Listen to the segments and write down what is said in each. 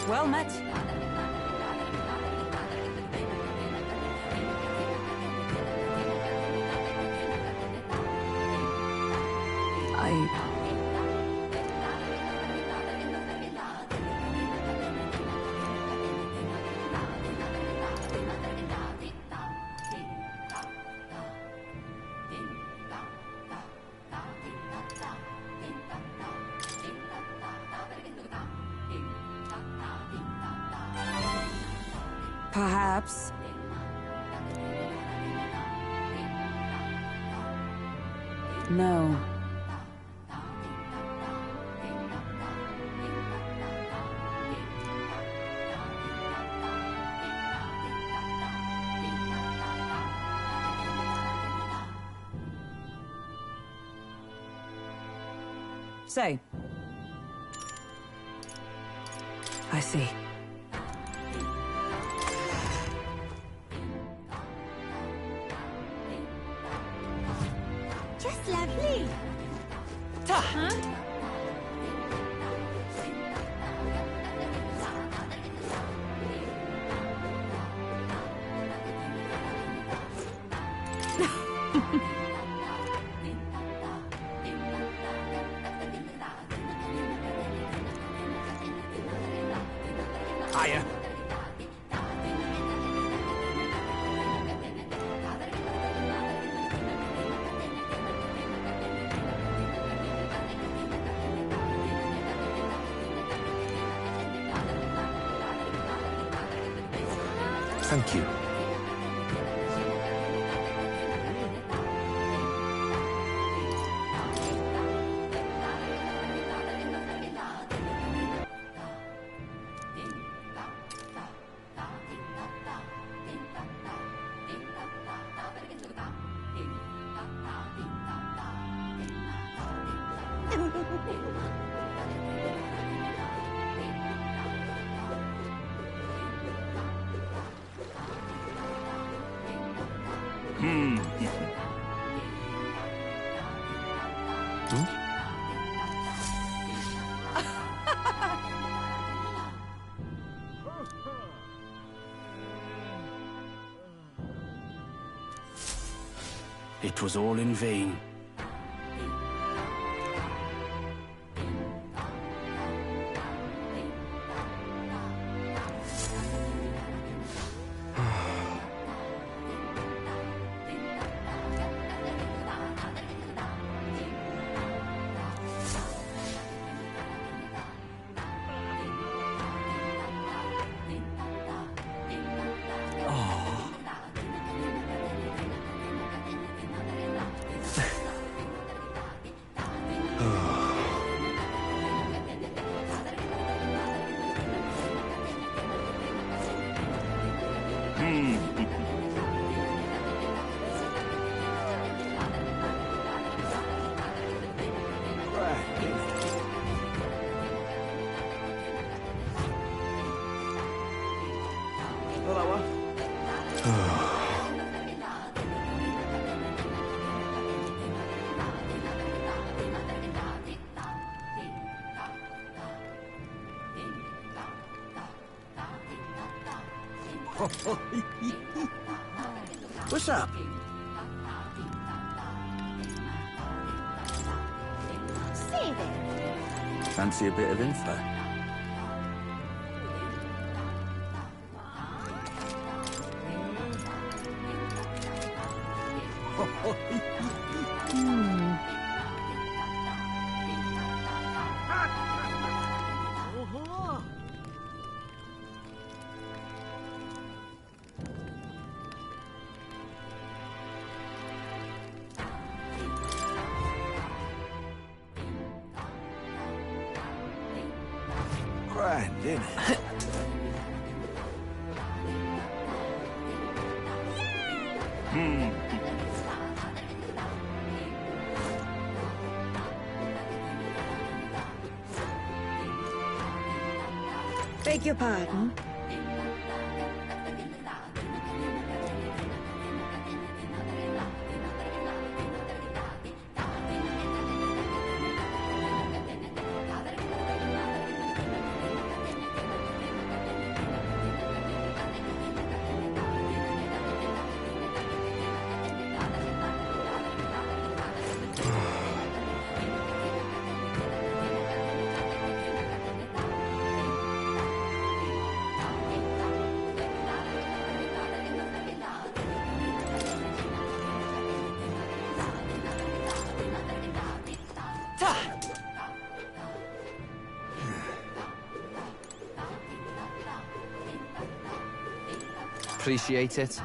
Well met. Perhaps. No. Say. I see. Just lovely. Huh? Higher. Thank you. It was all in vain. What's up? Say there. Fancy a bit of info? Grand, isn't it? Beg your pardon? appreciate it.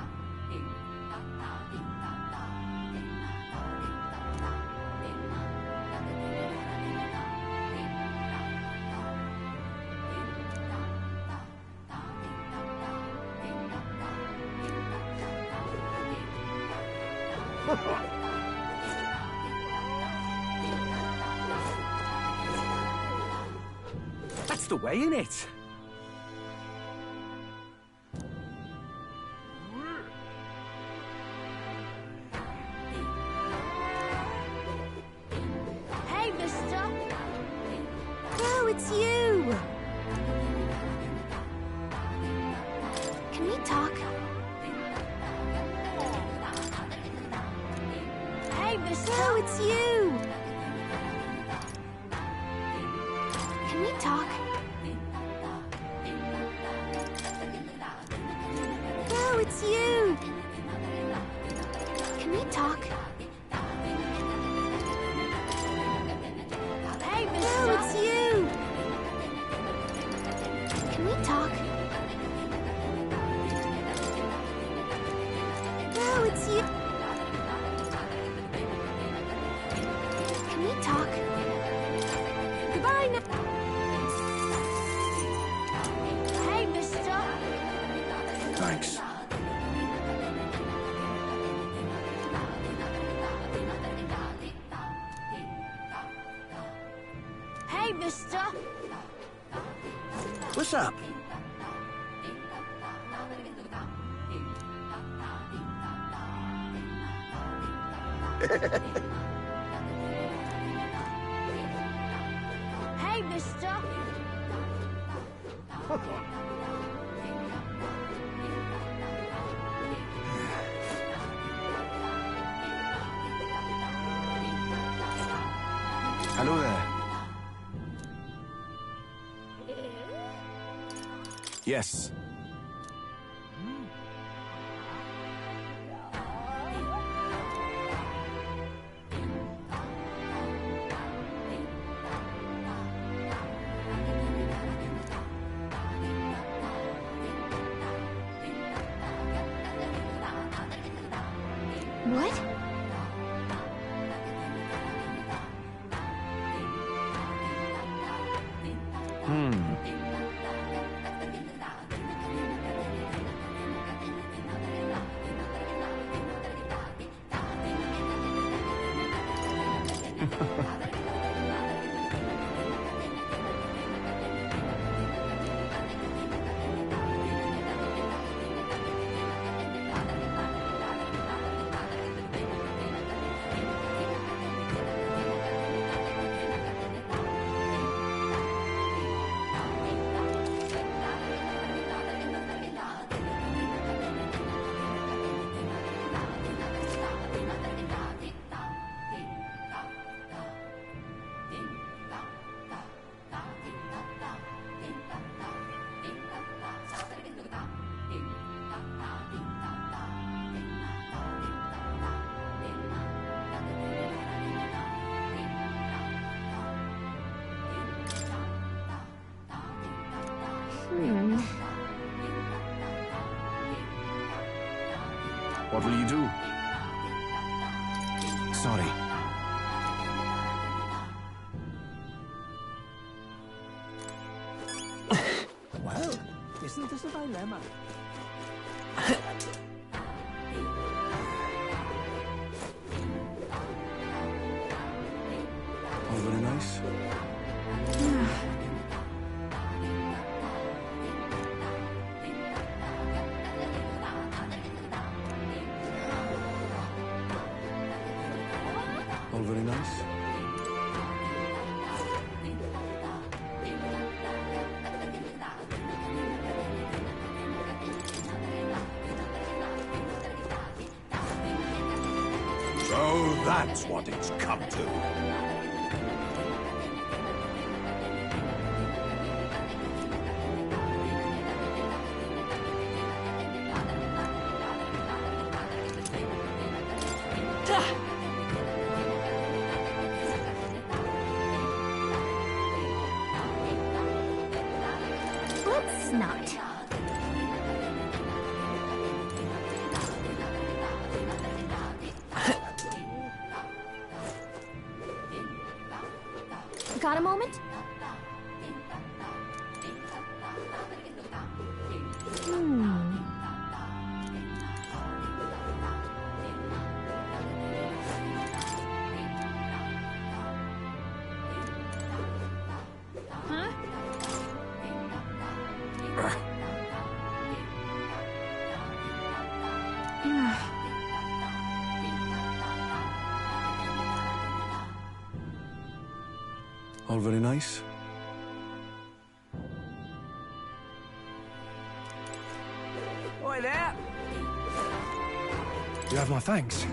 That's the way, innit? Hey, mister! Oh, it's you! Can we talk? Hey, mister! Oh, it's you! Can we talk? Oh, it's you! Can we talk? Hey, mister! Oh, it's you! Can we talk? Oh, it's you! Can we talk? Goodbye now! Hey, mister! Thanks. Hey, mister! What's up? Hey, mister! Hello there. Yes. What? What will you do? Sorry. Well, isn't this a dilemma? All very nice. All very nice. So that's what it's come to. Let's not. All very nice. Oi there! You have my thanks.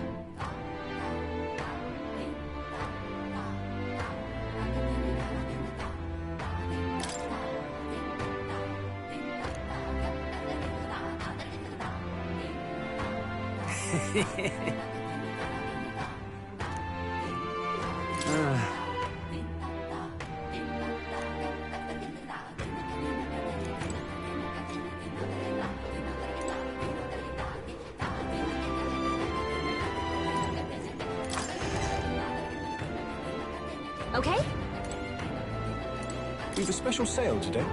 Okay? We've a special sale today.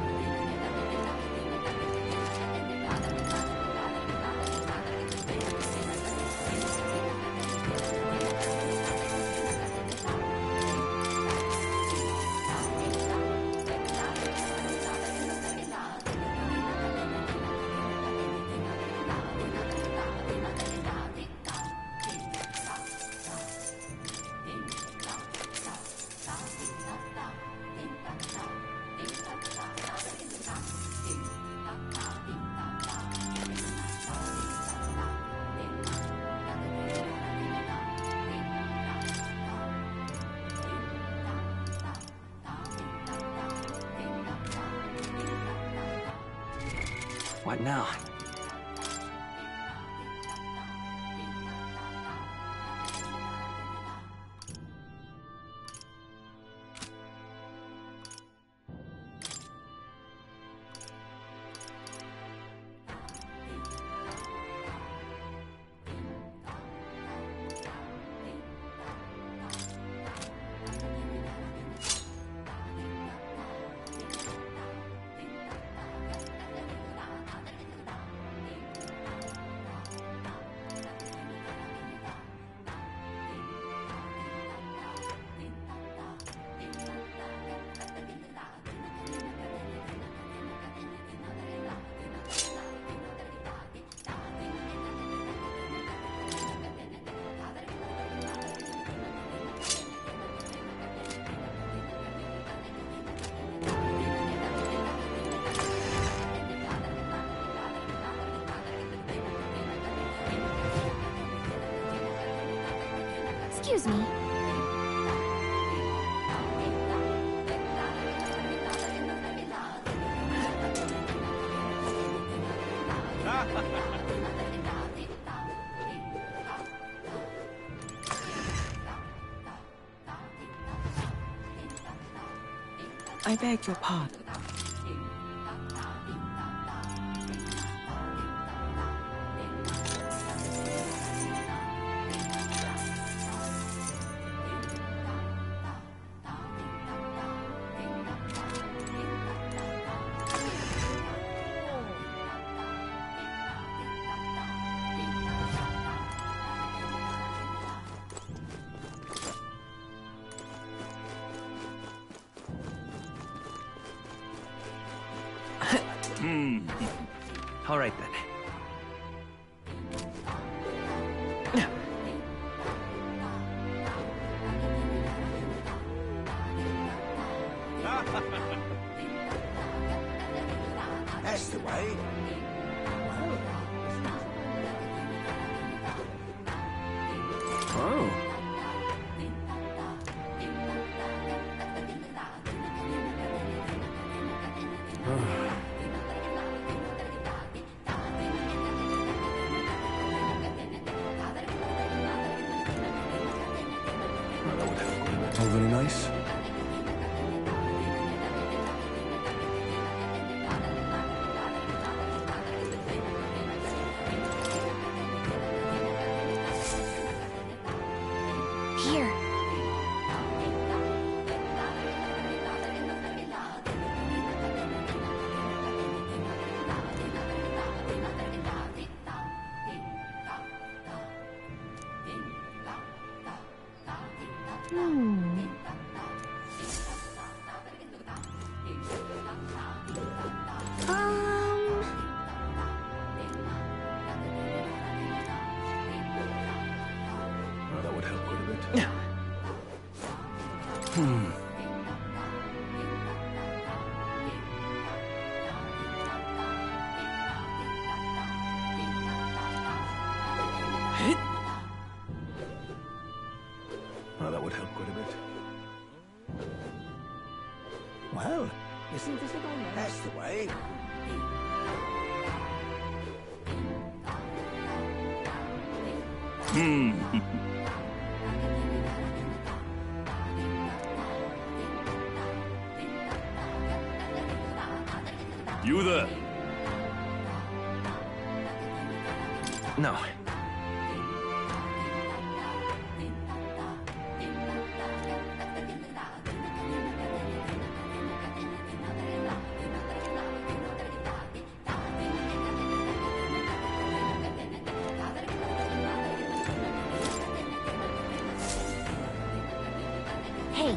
What now? Excuse me. I beg your pardon. All right, then. That's the way. Oh. All very nice. Well, that would help quite a bit. Well, isn't this that's the way. You there? No. Hey.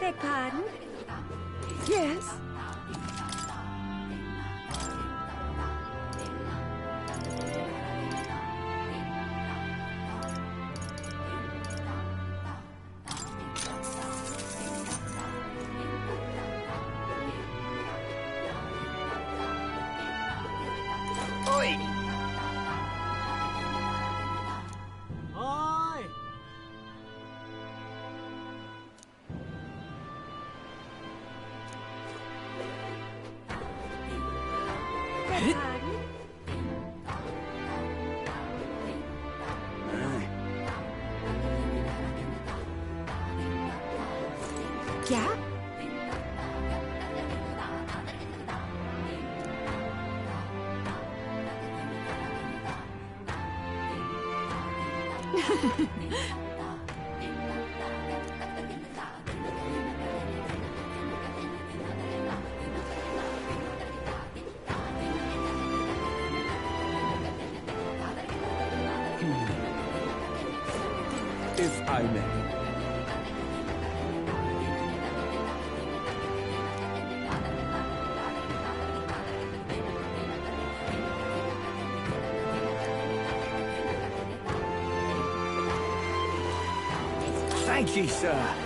Beg pardon? Yes. Oi! Beg pardon? Yeah? If I may. Thank you, sir.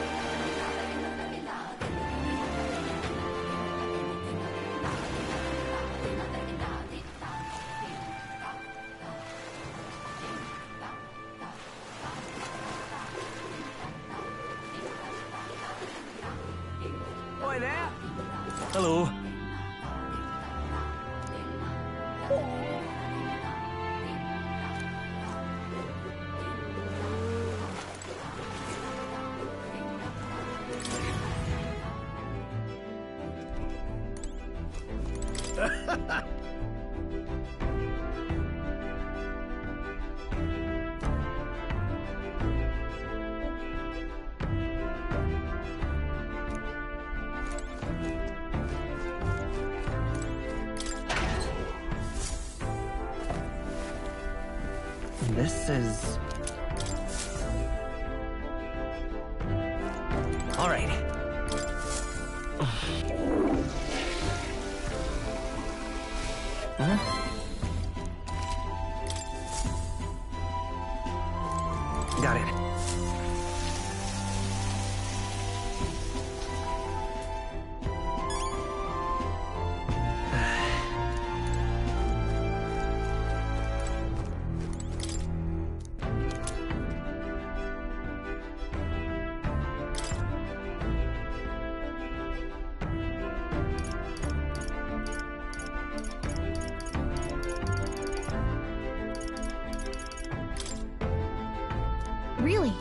Oi there. Hello. This is... All right. Huh? Got it. Really?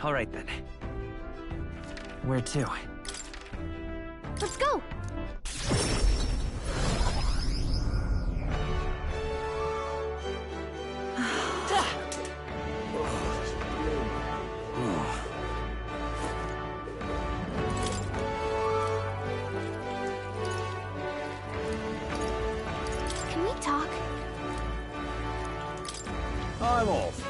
All right then. Where to? Let's go! Can we talk? I'm off.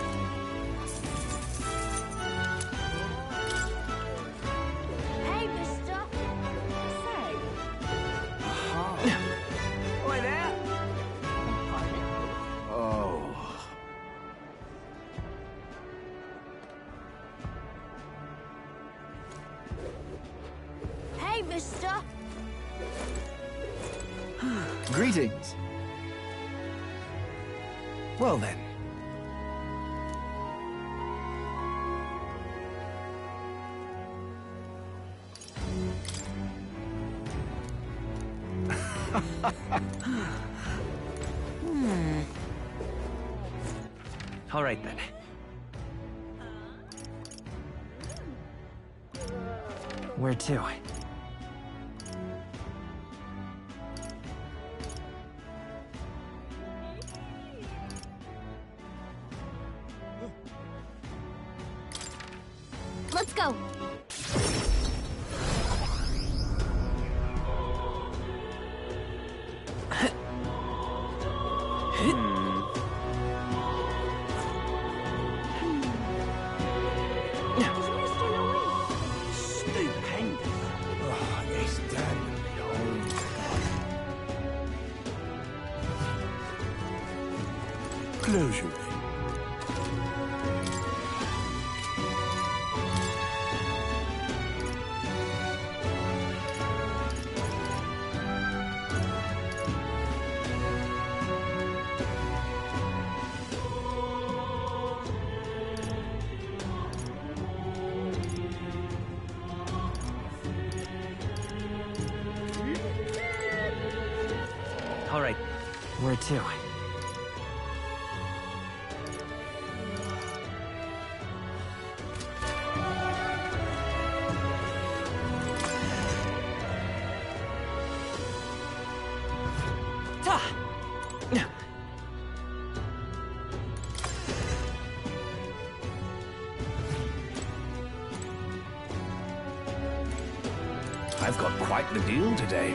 Hey, mister. Say. Oi there! Oh. Hey, mister. Greetings. Well then. All right then. Where to? Let's go! Stupendous. Oh, yes, Dan. Closure. All right. Where to? I've got quite the deal today.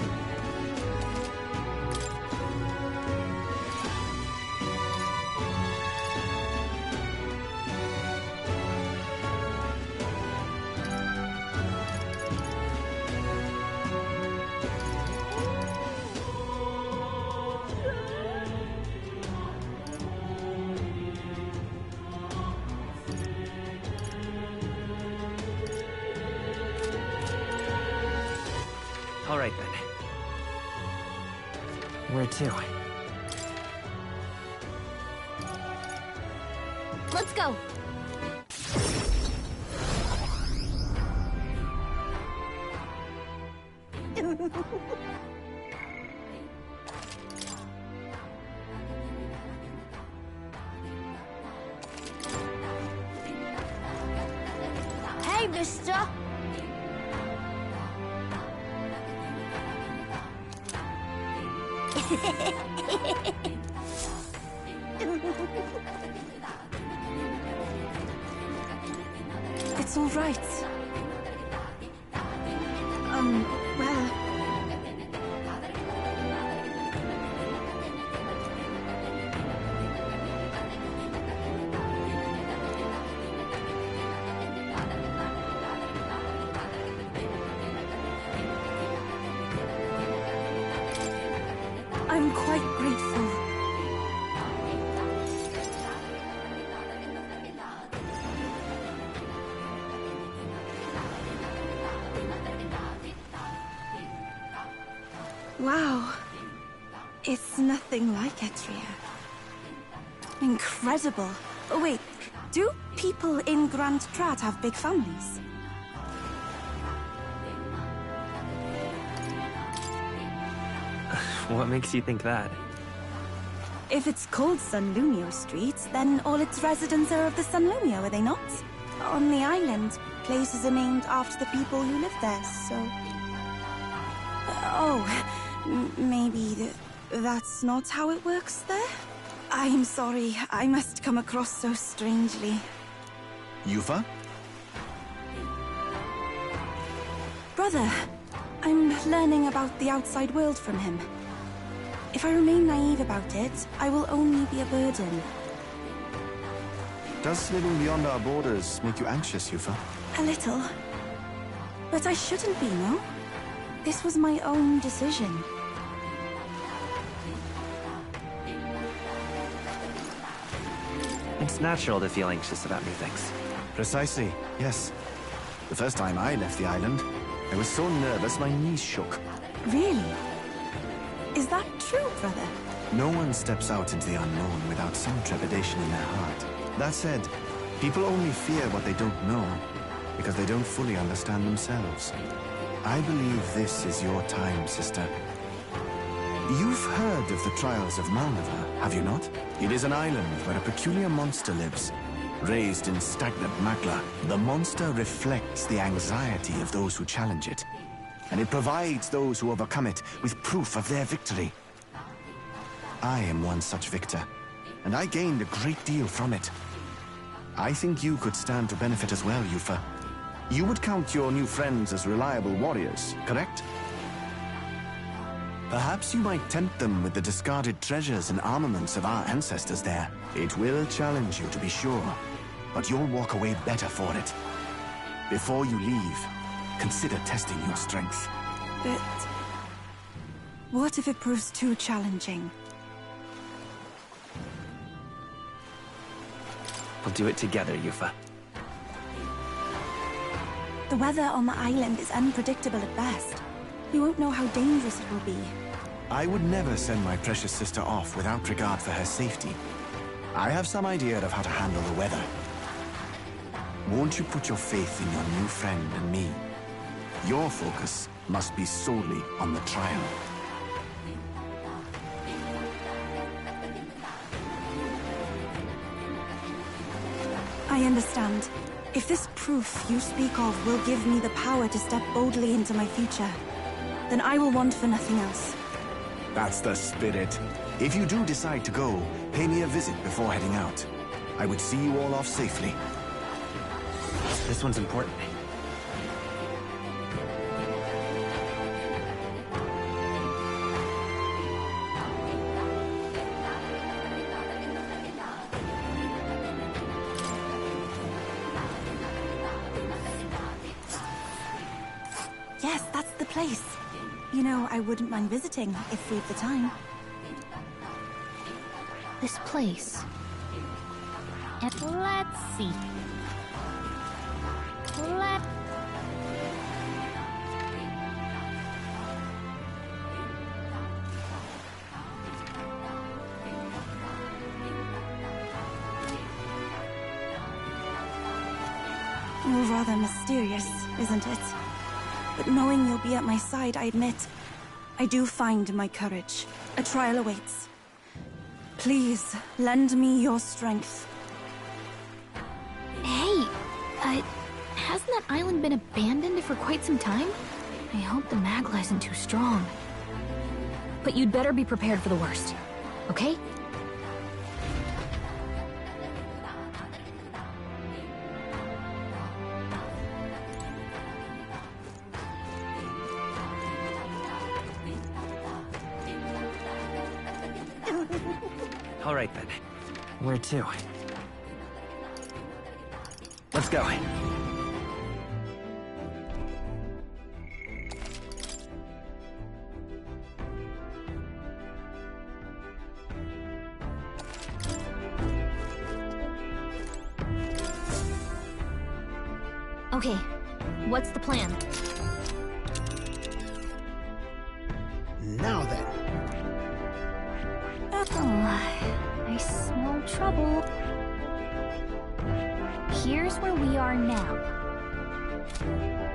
All right then. Where to? Let's go! Hey, mister. It's all right. Well... I'm quite grateful. Wow. It's nothing like Etria. Incredible. Oh, wait, do people in Grand Trat have big families? What makes you think that? If it's called Sunlumio Street, then all its residents are of the Sunlumio, are they not? On the island, places are named after the people who live there, so... Oh, maybe that's not how it works there? I'm sorry, I must come across so strangely. Yufa? Brother, I'm learning about the outside world from him. If I remain naive about it, I will only be a burden. Does living beyond our borders make you anxious, Yufa? A little. But I shouldn't be, no? This was my own decision. It's natural to feel anxious about new things. Precisely, yes. The first time I left the island, I was so nervous my knees shook. Really? Is that true, brother? No one steps out into the unknown without some trepidation in their heart. That said, people only fear what they don't know, because they don't fully understand themselves. I believe this is your time, sister. You've heard of the trials of Malnova, have you not? It is an island where a peculiar monster lives. Raised in stagnant magma, the monster reflects the anxiety of those who challenge it. And it provides those who overcome it with proof of their victory. I am one such victor, and I gained a great deal from it. I think you could stand to benefit as well, Yufa. You would count your new friends as reliable warriors, correct? Perhaps you might tempt them with the discarded treasures and armaments of our ancestors there. It will challenge you, to be sure, but you'll walk away better for it. Before you leave, consider testing your strength. But... what if it proves too challenging? We'll do it together, Yufa. The weather on the island is unpredictable at best. We won't know how dangerous it will be. I would never send my precious sister off without regard for her safety. I have some idea of how to handle the weather. Won't you put your faith in your new friend and me? Your focus must be solely on the trial. I understand. If this proof you speak of will give me the power to step boldly into my future, then I will want for nothing else. That's the spirit. If you do decide to go, pay me a visit before heading out. I would see you all off safely. This one's important. Yes, that's the place. You know, I wouldn't mind visiting if we have the time. This place. And let's see. All rather mysterious, isn't it? But knowing you'll be at my side, I admit, I do find my courage. A trial awaits. Please, lend me your strength. Hey, hasn't that island been abandoned for quite some time? I hope the Magla isn't too strong. But you'd better be prepared for the worst, okay? All right, then. Where to? Let's go. Okay, what's the plan? Now then. Oh, I smell trouble. Here's where we are now.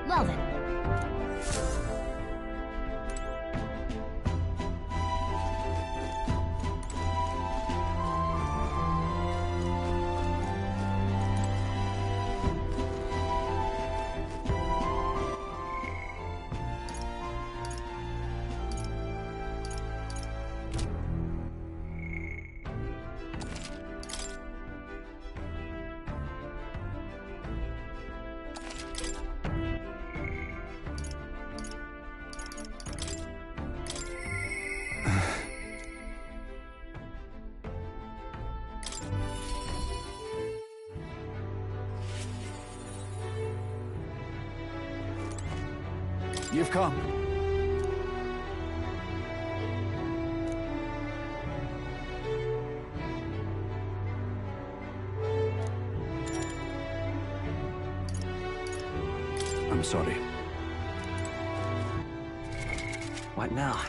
Well then. You've come. I'm sorry. What now?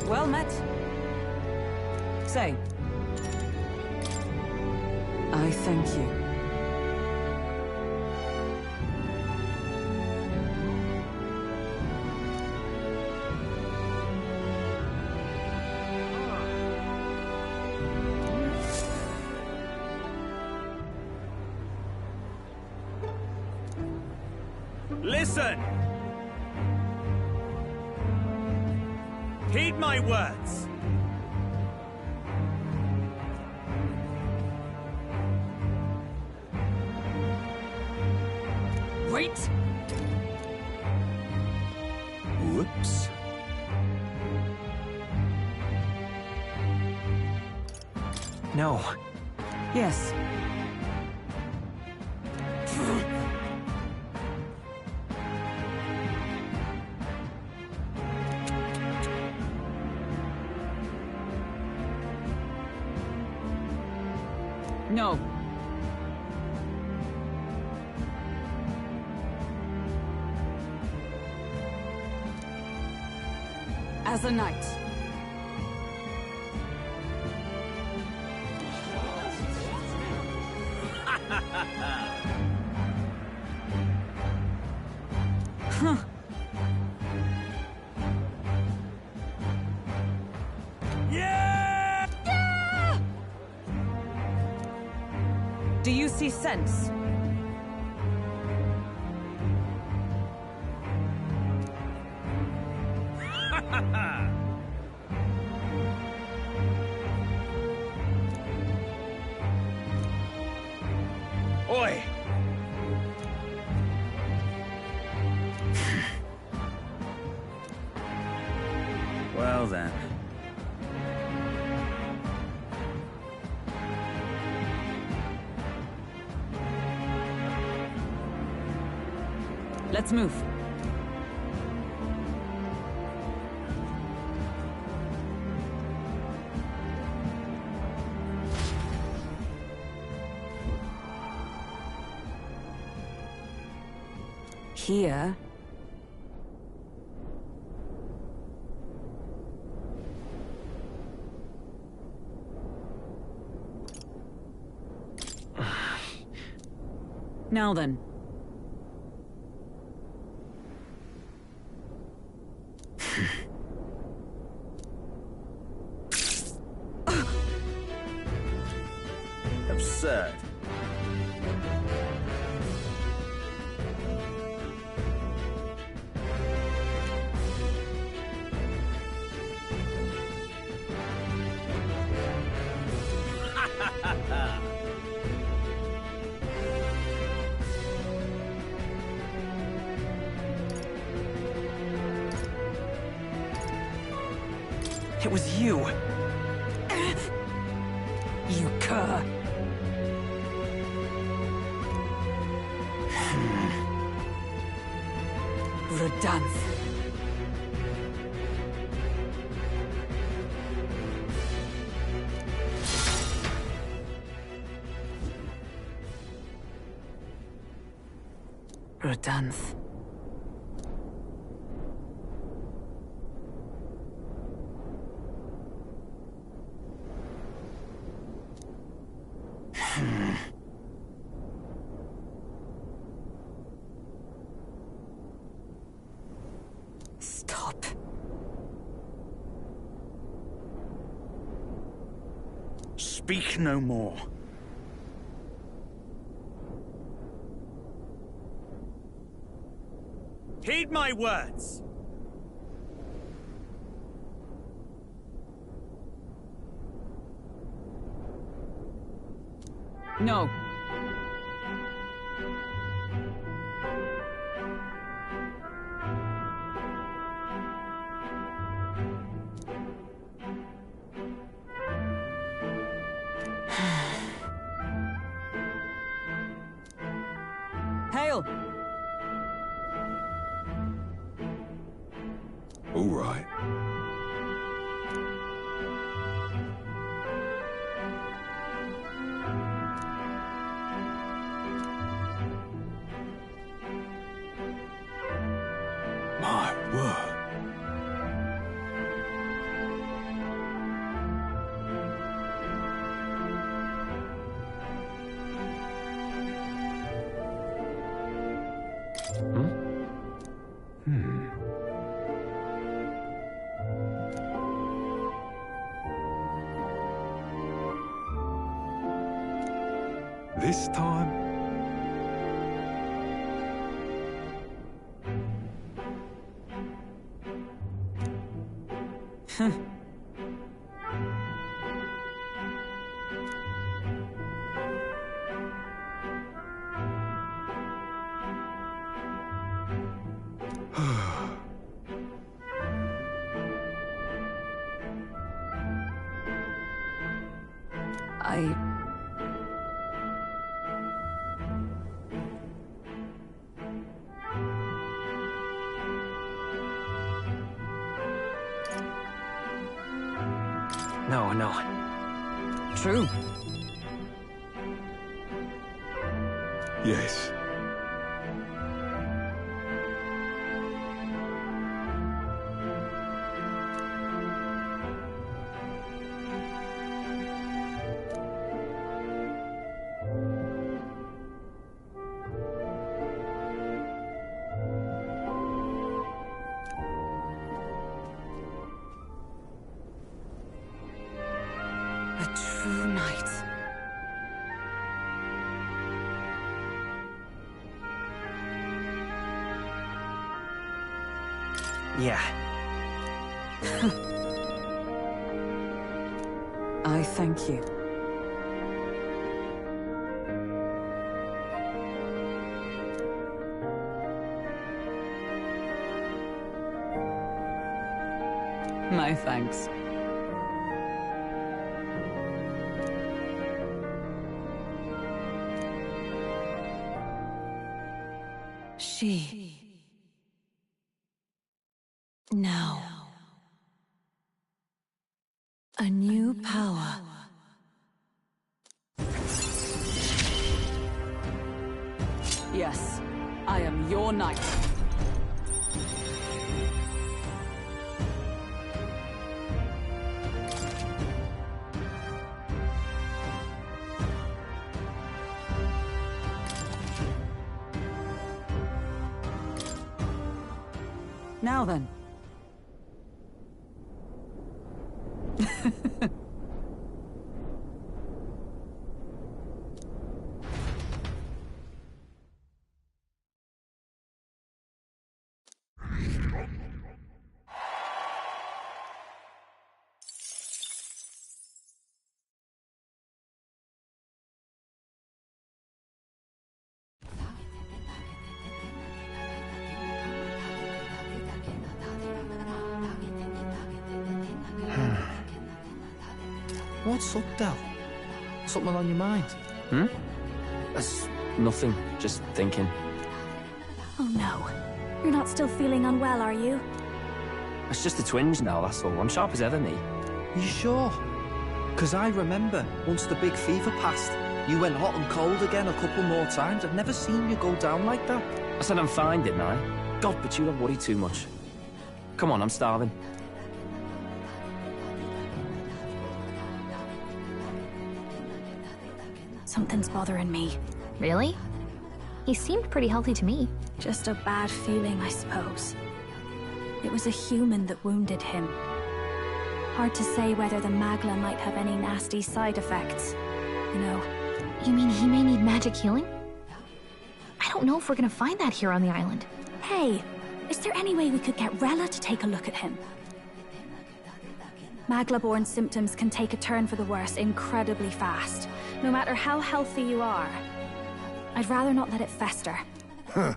Well met. Say. I thank you. Listen! Heed my words. Wait! Whoops. No. Yes. No. As a knight. Huh. Yeah! Do you see sense? Oi! Well then. Let's move. Here. Now then. Absurd. It was you. You cur. Redanth. Redanth. Stop. Speak no more. Heed my words. No. Hail! All right. My word. This time? No, no. True. Yes. A true knight. Yeah. I thank you. My thanks. She. Now. A new power. Yes, I am your knight. Now then. What's up, Del? Something on your mind? That's nothing. Just thinking. Oh no. You're not still feeling unwell, are you? It's just a twinge now, that's all. I'm sharp as ever, me. You sure? Because I remember, once the big fever passed, you went hot and cold again a couple more times. I've never seen you go down like that. I said I'm fine, didn't I? God, but you don't worry too much. Come on, I'm starving. Something's bothering me. Really? He seemed pretty healthy to me. Just a bad feeling, I suppose. It was a human that wounded him. Hard to say whether the Magla might have any nasty side effects. You know. You mean he may need magic healing? I don't know if we're gonna find that here on the island. Hey, is there any way we could get Rella to take a look at him? Magla-born symptoms can take a turn for the worse incredibly fast, no matter how healthy you are. I'd rather not let it fester. Huh.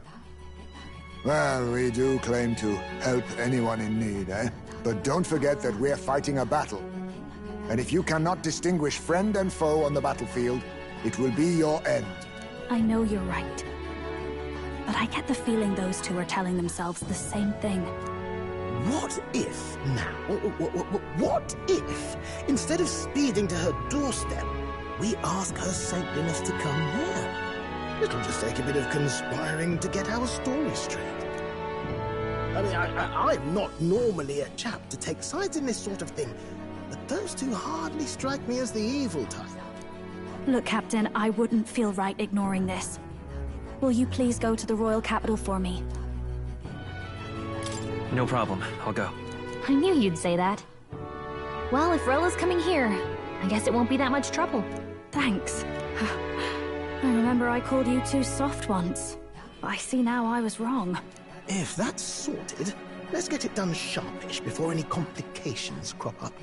Well, we do claim to help anyone in need, eh? But don't forget that we're fighting a battle. And if you cannot distinguish friend and foe on the battlefield, it will be your end. I know you're right. But I get the feeling those two are telling themselves the same thing. What if, now, what if, instead of speeding to her doorstep, we ask her saintliness to come here? It'll just take a bit of conspiring to get our story straight. I mean, I'm not normally a chap to take sides in this sort of thing, but those two hardly strike me as the evil type. Look, Captain, I wouldn't feel right ignoring this. Will you please go to the royal capital for me? No problem. I'll go. I knew you'd say that. Well, if Rella's coming here, I guess it won't be that much trouble. Thanks. I remember I called you too soft once. I see now I was wrong. If that's sorted, let's get it done sharpish before any complications crop up.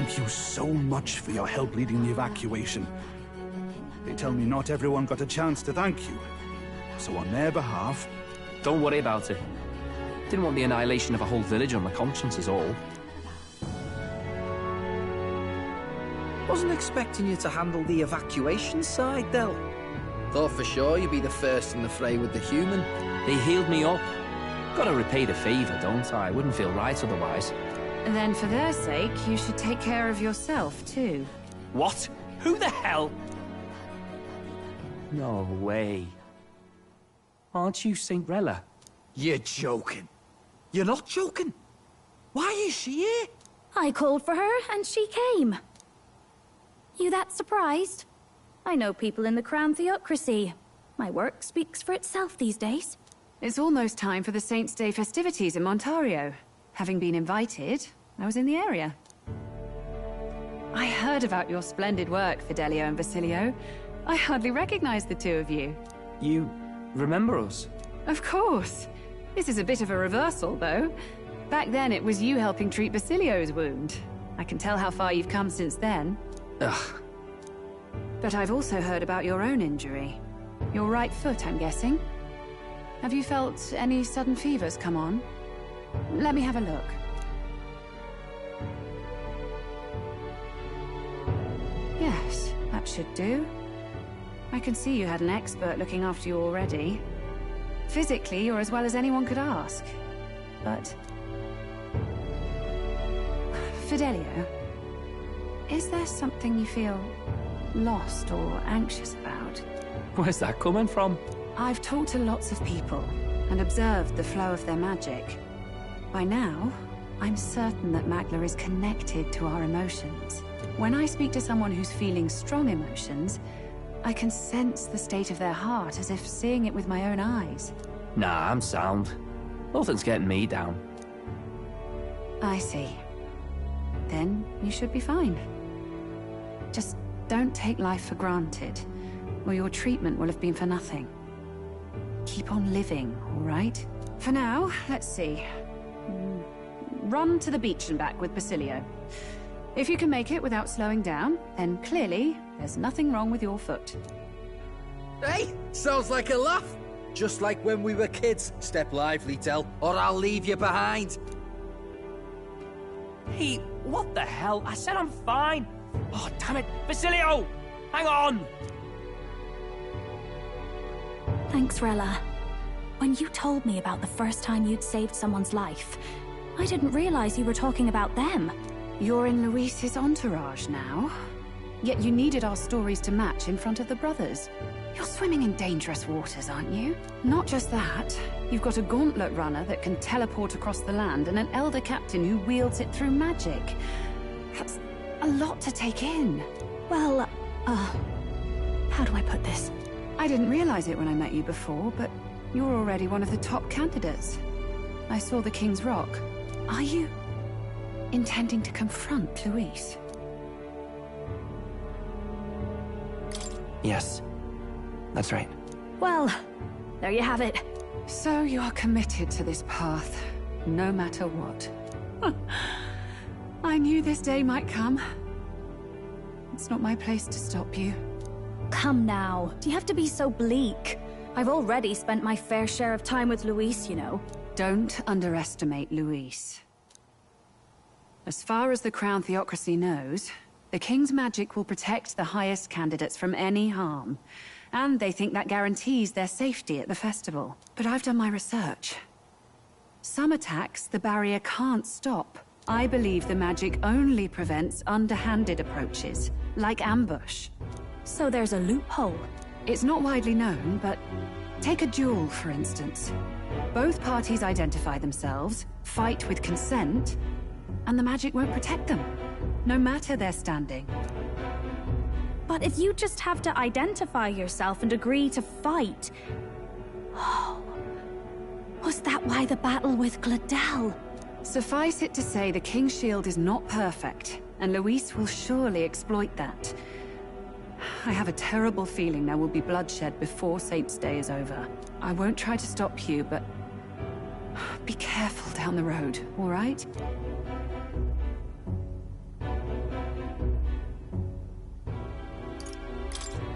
Thank you so much for your help leading the evacuation. They tell me not everyone got a chance to thank you. So on their behalf... Don't worry about it. Didn't want the annihilation of a whole village on my conscience is all. Wasn't expecting you to handle the evacuation side, Del. Thought for sure you'd be the first in the fray with the human. They healed me up. Gotta repay the favor, don't I? Wouldn't feel right otherwise. And then for their sake, you should take care of yourself, too. What? Who the hell? No way. Aren't you Cinderella? You're joking. You're not joking. Why is she here? I called for her, and she came. You that surprised? I know people in the Crown Theocracy. My work speaks for itself these days. It's almost time for the Saints' Day festivities in Montario. Having been invited, I was in the area. I heard about your splendid work, Fidelio and Basilio. I hardly recognize the two of you. You remember us? Of course. This is a bit of a reversal, though. Back then, it was you helping treat Basilio's wound. I can tell how far you've come since then. Ugh. But I've also heard about your own injury. Your right foot, I'm guessing. Have you felt any sudden fevers come on? Let me have a look. Yes, that should do. I can see you had an expert looking after you already. Physically, you're as well as anyone could ask. But... Fidelio, is there something you feel lost or anxious about? Where's that coming from? I've talked to lots of people and observed the flow of their magic. By now, I'm certain that Magla is connected to our emotions. When I speak to someone who's feeling strong emotions, I can sense the state of their heart as if seeing it with my own eyes. Nah, I'm sound. Nothing's getting me down. I see. Then you should be fine. Just don't take life for granted, or your treatment will have been for nothing. Keep on living, all right? For now, let's see. Run to the beach and back with Basilio. If you can make it without slowing down, then clearly there's nothing wrong with your foot. Hey, sounds like a laugh. Just like when we were kids. Step lively, Del, or I'll leave you behind. Hey, what the hell? I said I'm fine. Oh, damn it. Basilio! Hang on! Thanks, Rella. When you told me about the first time you'd saved someone's life, I didn't realize you were talking about them. You're in Luis's entourage now. Yet you needed our stories to match in front of the brothers. You're swimming in dangerous waters, aren't you? Not just that, you've got a gauntlet runner that can teleport across the land and an elder captain who wields it through magic. That's a lot to take in. Well, how do I put this? I didn't realize it when I met you before, but you're already one of the top candidates. I saw the King's Rock. Are you intending to confront Luis? Yes, that's right. Well, there you have it. So you're committed to this path, no matter what. I knew this day might come. It's not my place to stop you. Come now, do you have to be so bleak? I've already spent my fair share of time with Luis, you know. Don't underestimate Luis. As far as the Crown Theocracy knows, the King's magic will protect the highest candidates from any harm. And they think that guarantees their safety at the festival. But I've done my research. Some attacks the barrier can't stop. I believe the magic only prevents underhanded approaches, like ambush. So there's a loophole. It's not widely known, but take a duel, for instance. Both parties identify themselves, fight with consent, and the magic won't protect them, no matter their standing. But if you just have to identify yourself and agree to fight... Oh... Was that why the battle with Gladel? Suffice it to say, the King's Shield is not perfect, and Luis will surely exploit that. I have a terrible feeling there will be bloodshed before Saints' Day is over. I won't try to stop you, but... be careful down the road, all right?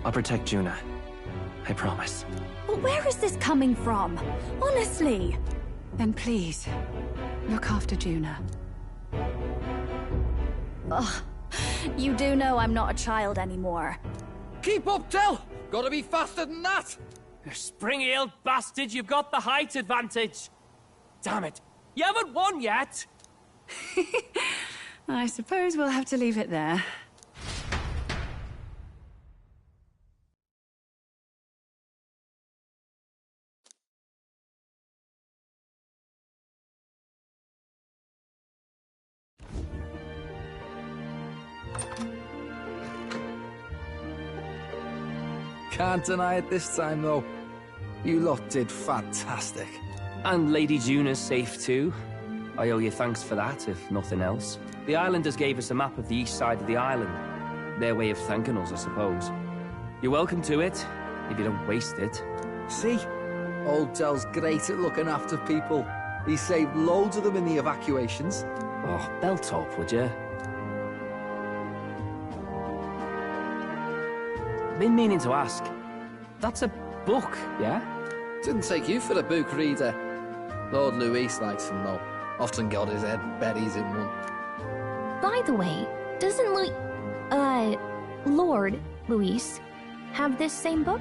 I'll protect Juna. I promise. But where is this coming from? Honestly. Then please, look after Juna. Ugh. You do know I'm not a child anymore. Keep up, Del! Gotta be faster than that! You spring-heeled bastard, you've got the height advantage. Damn it. You haven't won yet. I suppose we'll have to leave it there. Can't deny it this time, though. You lot did fantastic. And Lady Juna's safe too. I owe you thanks for that, if nothing else. The islanders gave us a map of the east side of the island. Their way of thanking us, I suppose. You're welcome to it, if you don't waste it. See? Old Del's great at looking after people. He saved loads of them in the evacuations. Oh, belt up, would you? Been meaning to ask. That's a book, yeah? Didn't take you for a book reader. Lord Luis likes them, though. Often got his head buried in one. By the way, doesn't Lord Luis have this same book?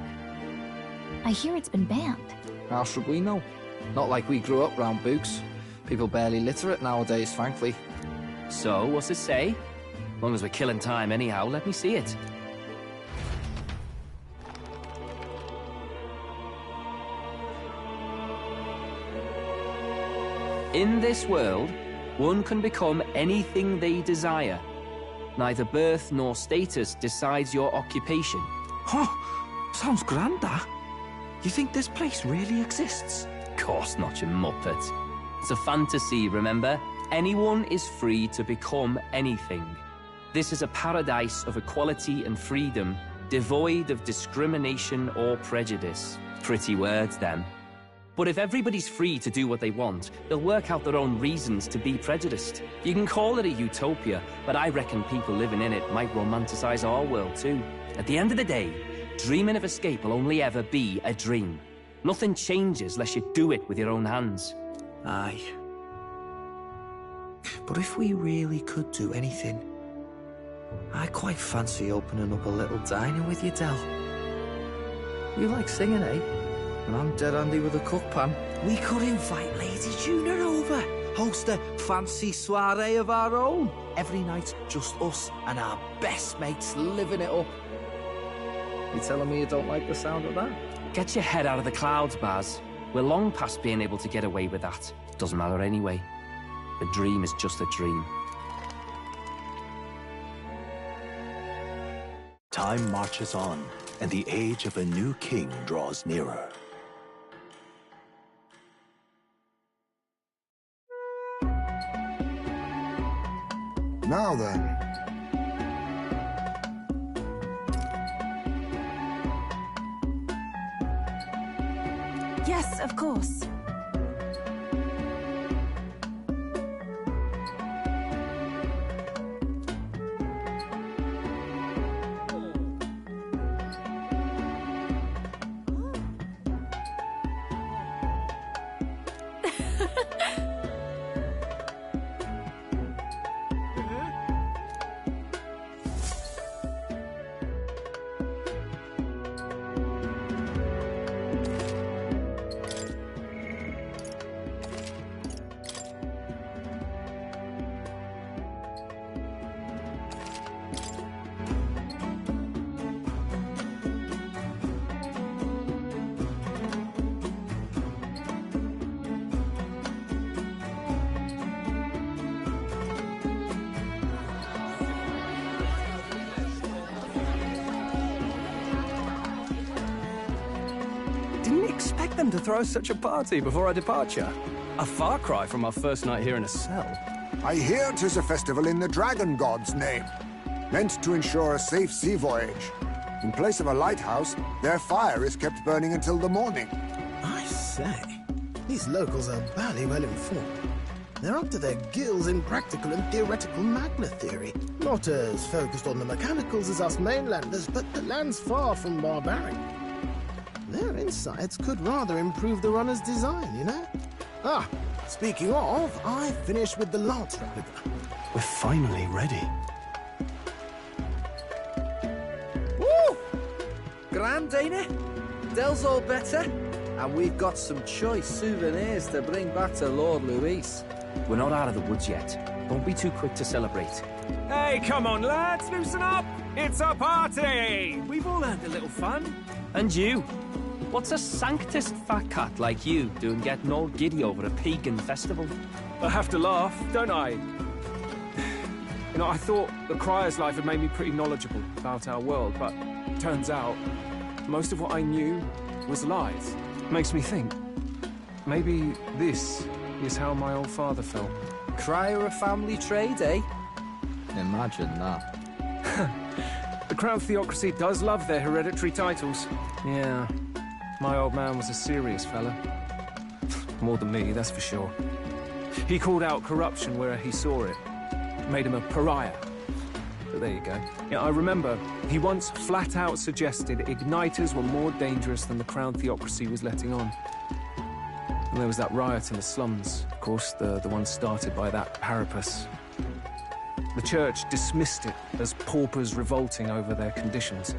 I hear it's been banned. How should we know? Not like we grew up round books. People barely literate nowadays, frankly. So, what's it say? As long as we're killing time anyhow, let me see it. In this world, one can become anything they desire. Neither birth nor status decides your occupation. Huh? Sounds grand, that. You think this place really exists? Of course not, you muppet. It's a fantasy, remember? Anyone is free to become anything. This is a paradise of equality and freedom, devoid of discrimination or prejudice. Pretty words, them. But if everybody's free to do what they want, they'll work out their own reasons to be prejudiced. You can call it a utopia, but I reckon people living in it might romanticize our world too. At the end of the day, dreaming of escape will only ever be a dream. Nothing changes unless you do it with your own hands. Aye. But if we really could do anything, I quite fancy opening up a little diner with you, Del. You like singing, eh? And I'm dead handy with a cook pan. We could invite Lady Juna over. Host a fancy soiree of our own. Every night, just us and our best mates living it up. You telling me you don't like the sound of that? Get your head out of the clouds, Baz. We're long past being able to get away with that. Doesn't matter anyway. A dream is just a dream. Time marches on, and the age of a new king draws nearer. Now then. Yes, of course. Expect them to throw such a party before our departure. A far cry from our first night here in a cell. I hear 'tis a festival in the dragon god's name, meant to ensure a safe sea voyage. In place of a lighthouse, their fire is kept burning until the morning. I say, these locals are bally well informed. They're up to their gills in practical and theoretical magna theory. Not as focused on the mechanicals as us mainlanders, but the land's far from barbaric. Their insights could rather improve the runner's design, you know? Ah, speaking of, I finished with the lance replica. We're finally ready. Woo! Grand, ain't it? Dell's all better, and we've got some choice souvenirs to bring back to Lord Luis. We're not out of the woods yet. Don't be too quick to celebrate. Hey, come on, lads, loosen up! It's a party! We've all had a little fun. And you? What's a sanctist fat cat like you doing getting all giddy over a pagan festival? I have to laugh, don't I? You know, I thought the Crier's life had made me pretty knowledgeable about our world, but turns out most of what I knew was lies. Makes me think, maybe this is how my old father felt. Crier a family trade, eh? Imagine that. The Crown Theocracy does love their hereditary titles. Yeah, my old man was a serious fella. More than me, that's for sure. He called out corruption where he saw it. Made him a pariah. But there you go. Yeah, I remember he once flat out suggested igniters were more dangerous than the Crown Theocracy was letting on. And there was that riot in the slums, of course, the one started by that Parapus. The church dismissed it as paupers revolting over their conditions.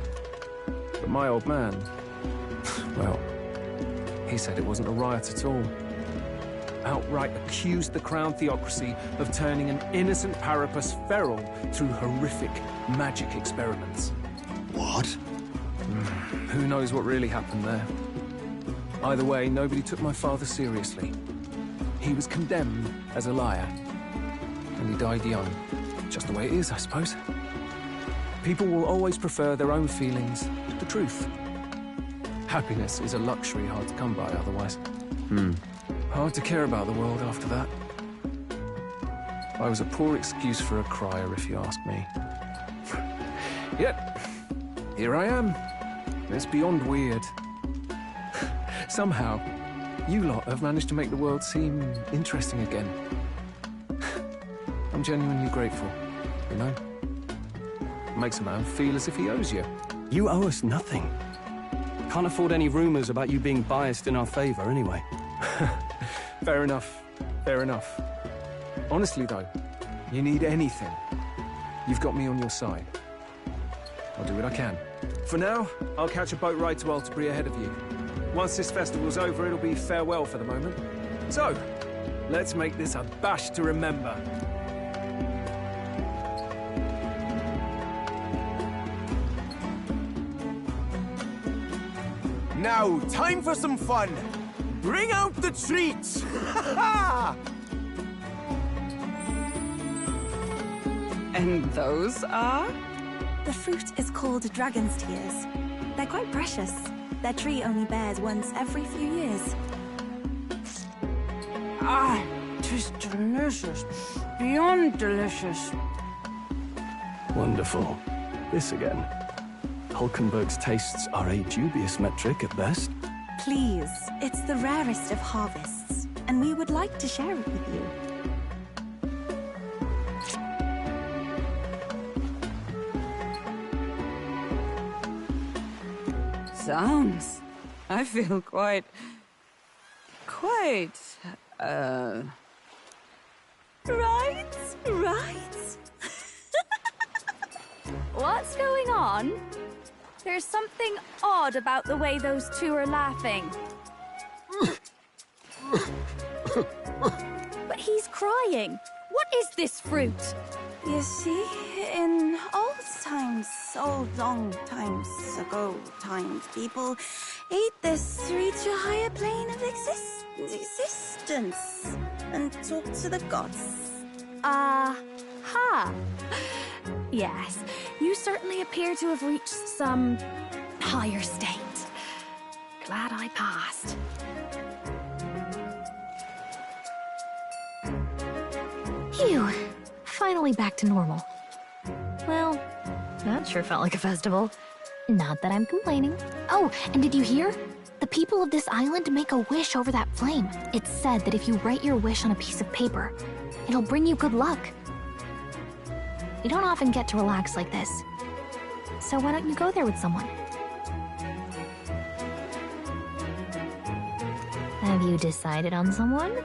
But my old man, well, he said it wasn't a riot at all. Outright accused the Crown Theocracy of turning an innocent Parapus feral through horrific magic experiments. What? Who knows what really happened there? Either way, nobody took my father seriously. He was condemned as a liar, and he died young. Just the way it is, I suppose. People will always prefer their own feelings to the truth. Happiness is a luxury hard to come by otherwise. Hard to care about the world after that. I was a poor excuse for a crier, if you ask me. Yet, here I am. It's beyond weird. Somehow, you lot have managed to make the world seem interesting again. I'm genuinely grateful, you know? Makes a man feel as if he owes you. You owe us nothing. Can't afford any rumors about you being biased in our favor, anyway. Fair enough. Fair enough. Honestly, though, you need anything, you've got me on your side. I'll do what I can. For now, I'll catch a boat ride to Altabury ahead of you. Once this festival's over, it'll be farewell for the moment. So, let's make this a bash to remember. Now, time for some fun! Bring out the treats! And those are? The fruit is called dragon's tears. They're quite precious. Their tree only bears once every few years. Ah, 'tis delicious. Beyond delicious. Wonderful. This again. Hulkenberg's tastes are a dubious metric at best. Please, it's the rarest of harvests, and we would like to share it with you. Sounds. I feel quite... Right? What's going on? There's something odd about the way those two are laughing. But he's crying. What is this fruit? You see, in long times ago, people ate this to reach a higher plane of existence and talk to the gods. Ha! Yes, you certainly appear to have reached some higher state. Glad I passed. Phew. Finally back to normal. Well, that sure felt like a festival. Not that I'm complaining. Oh, and did you hear? The people of this island make a wish over that flame. It's said that if you write your wish on a piece of paper, it'll bring you good luck. You don't often get to relax like this. So why don't you go there with someone? Have you decided on someone?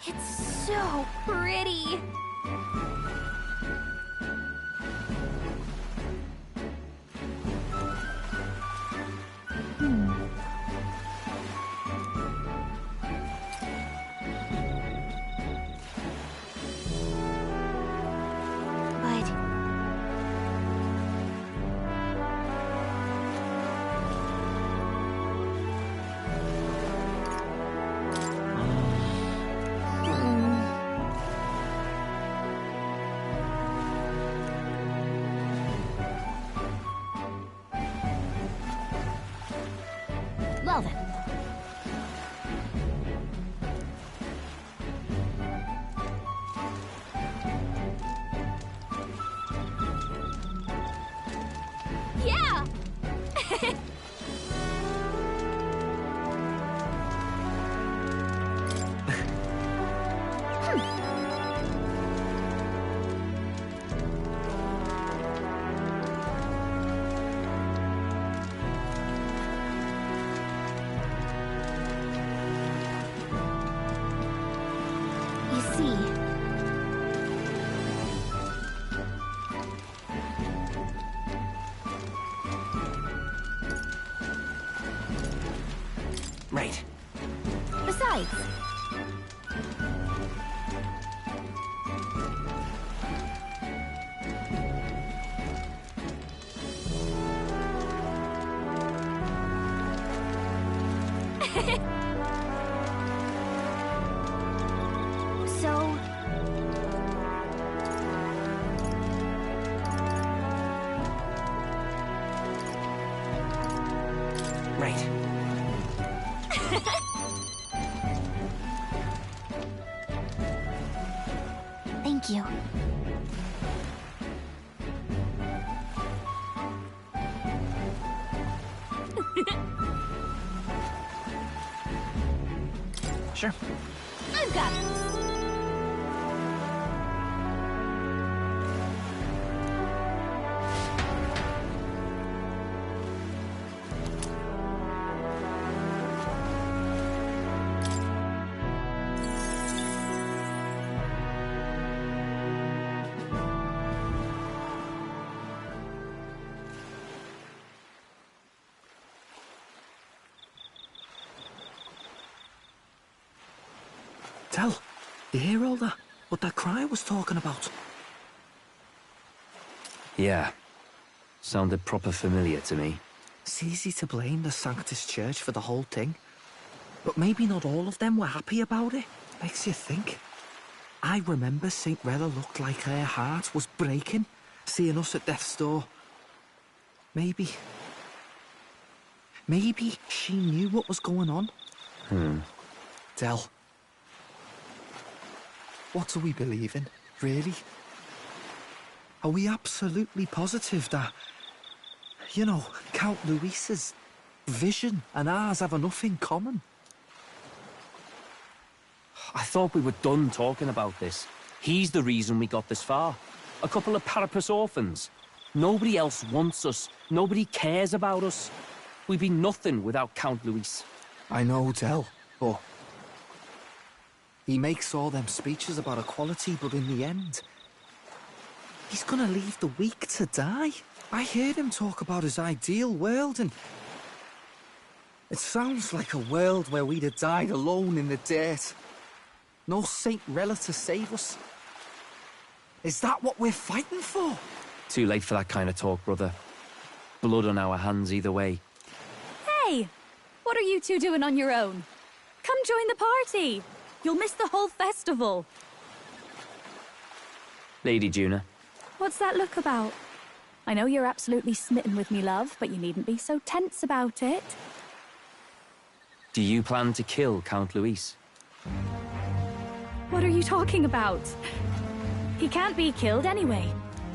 It's so pretty. Well then. Yeah! You see, Right. besides, so Right. thank you. Sure. I've got it. Tell, you hear all that? What that cry was talking about? Yeah. Sounded proper familiar to me. It's easy to blame the Sanctus Church for the whole thing. But maybe not all of them were happy about it. Makes you think. I remember St. Rella looked like her heart was breaking, seeing us at death's door. Maybe she knew what was going on. Del, what do we believe in, really? Are we absolutely positive that, you know, Count Luis's vision and ours have enough in common? I thought we were done talking about this. He's the reason we got this far. A couple of Parapus orphans. Nobody else wants us. Nobody cares about us. We'd be nothing without Count Luis. I know, Del, but he makes all them speeches about equality, but in the end, he's gonna leave the weak to die. I heard him talk about his ideal world, and it sounds like a world where we'd have died alone in the dirt. No Saint Rella to save us. Is that what we're fighting for? Too late for that kind of talk, brother. Blood on our hands either way. Hey! What are you two doing on your own? Come join the party! You'll miss the whole festival. Lady Juna. What's that look about? I know you're absolutely smitten with me, love, but you needn't be so tense about it. Do you plan to kill Count Luis? What are you talking about? He can't be killed anyway.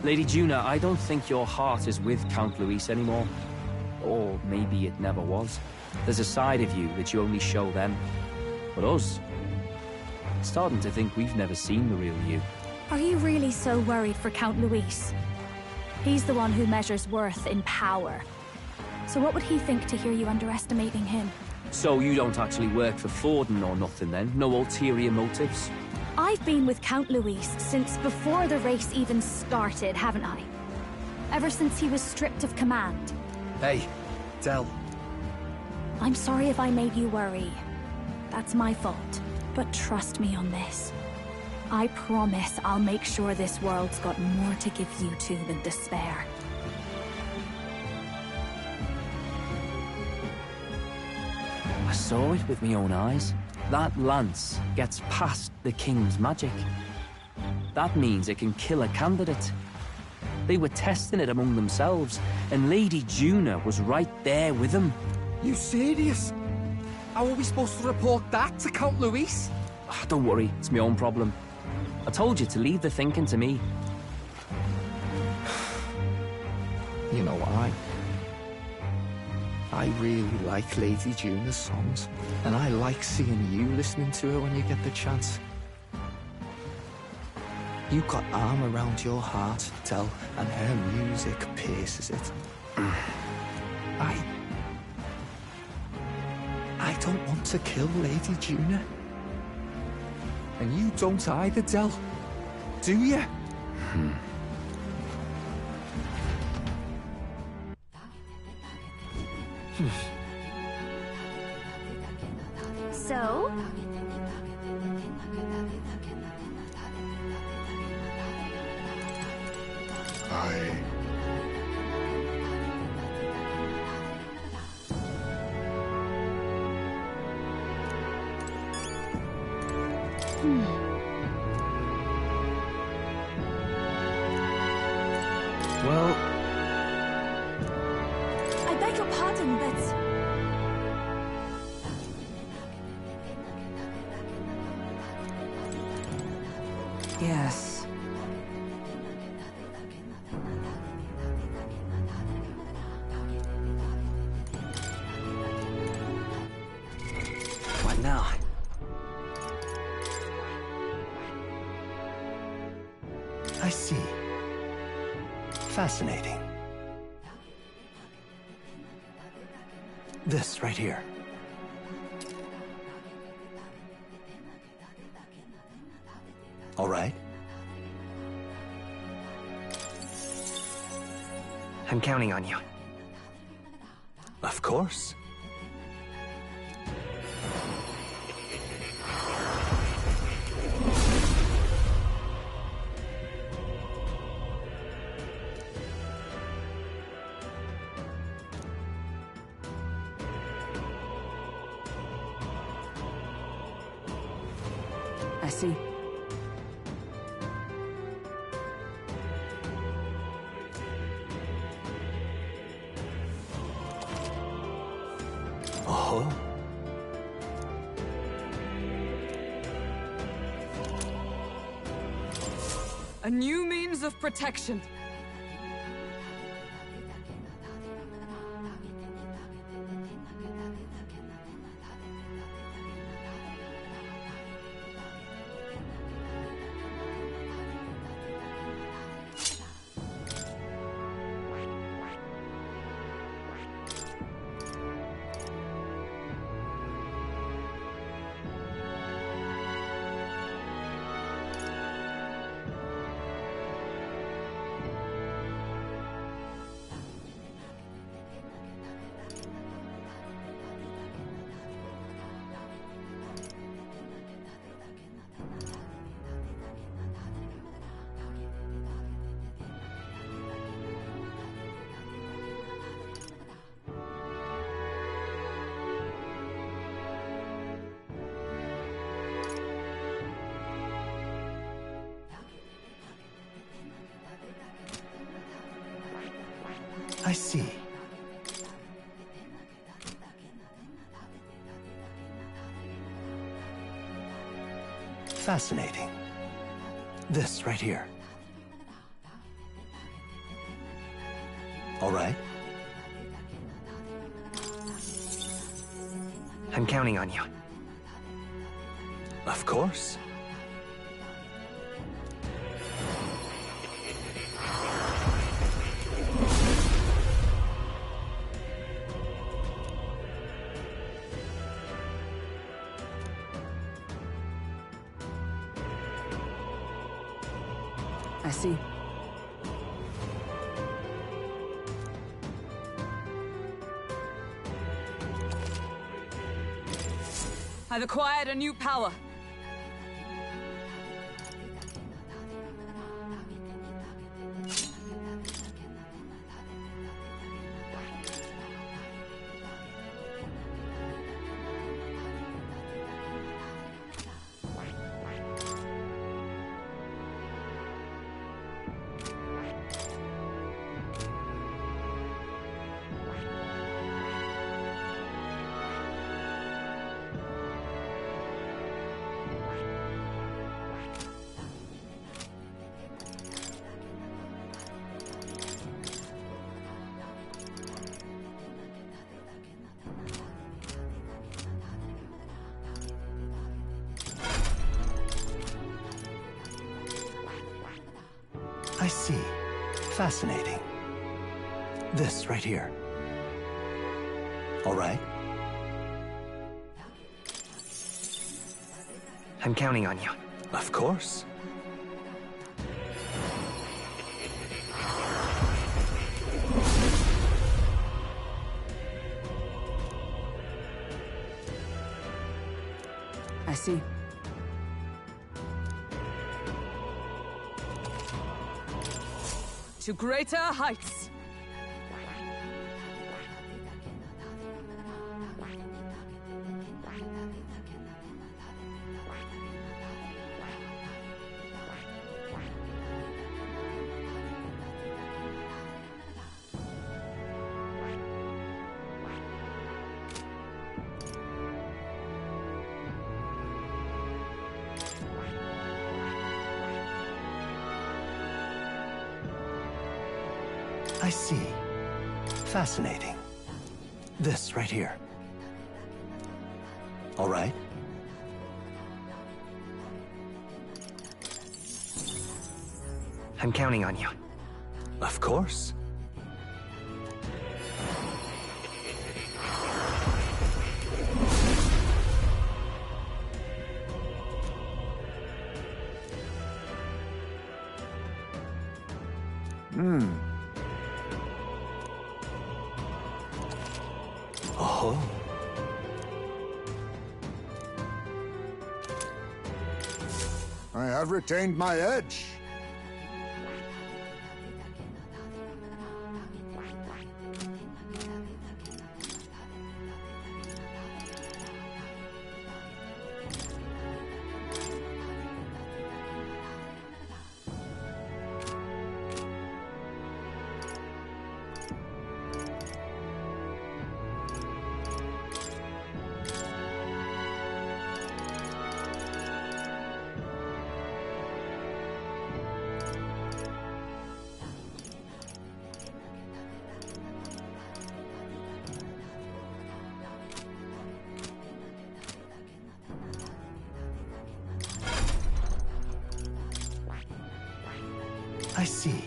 Lady Juna, I don't think your heart is with Count Luis anymore. Or maybe it never was. There's a side of you that you only show them. But us, starting to think we've never seen the real you. Are you really so worried for Count Luis? He's the one who measures worth in power. So what would he think to hear you underestimating him? So you don't actually work for Forden or nothing then? No ulterior motives? I've been with Count Luis since before the race even started, haven't I? Ever since he was stripped of command. Hey, Del. I'm sorry if I made you worry. That's my fault. But trust me on this. I promise I'll make sure this world's got more to give you two than despair. I saw it with my own eyes. That lance gets past the king's magic. That means it can kill a candidate. They were testing it among themselves, and Lady Juna was right there with them. You serious? How are we supposed to report that to Count Luis? Don't worry, it's my own problem. I told you to leave the thinking to me. You know what, I really like Lady Juna's songs, and I like seeing you listening to her when you get the chance. You got arm around your heart, Del, and her music pierces it. I don't want to kill Lady Juna. And you don't either, Del. Do you? So? Well, I beg your pardon, but... Yes. What now? I see. Fascinating. This right here. All right. I'm counting on you. Of course. I see. Oh. A new means of protection. I see. Fascinating. This right here. All right. I'm counting on you. Of course. I see. I've acquired a new power. I see. Fascinating. This right here. All right. I'm counting on you. Of course. I see. To greater heights. I see. Fascinating. This right here. All right. I'm counting on you. Of course. Oh. I have retained my edge. I see.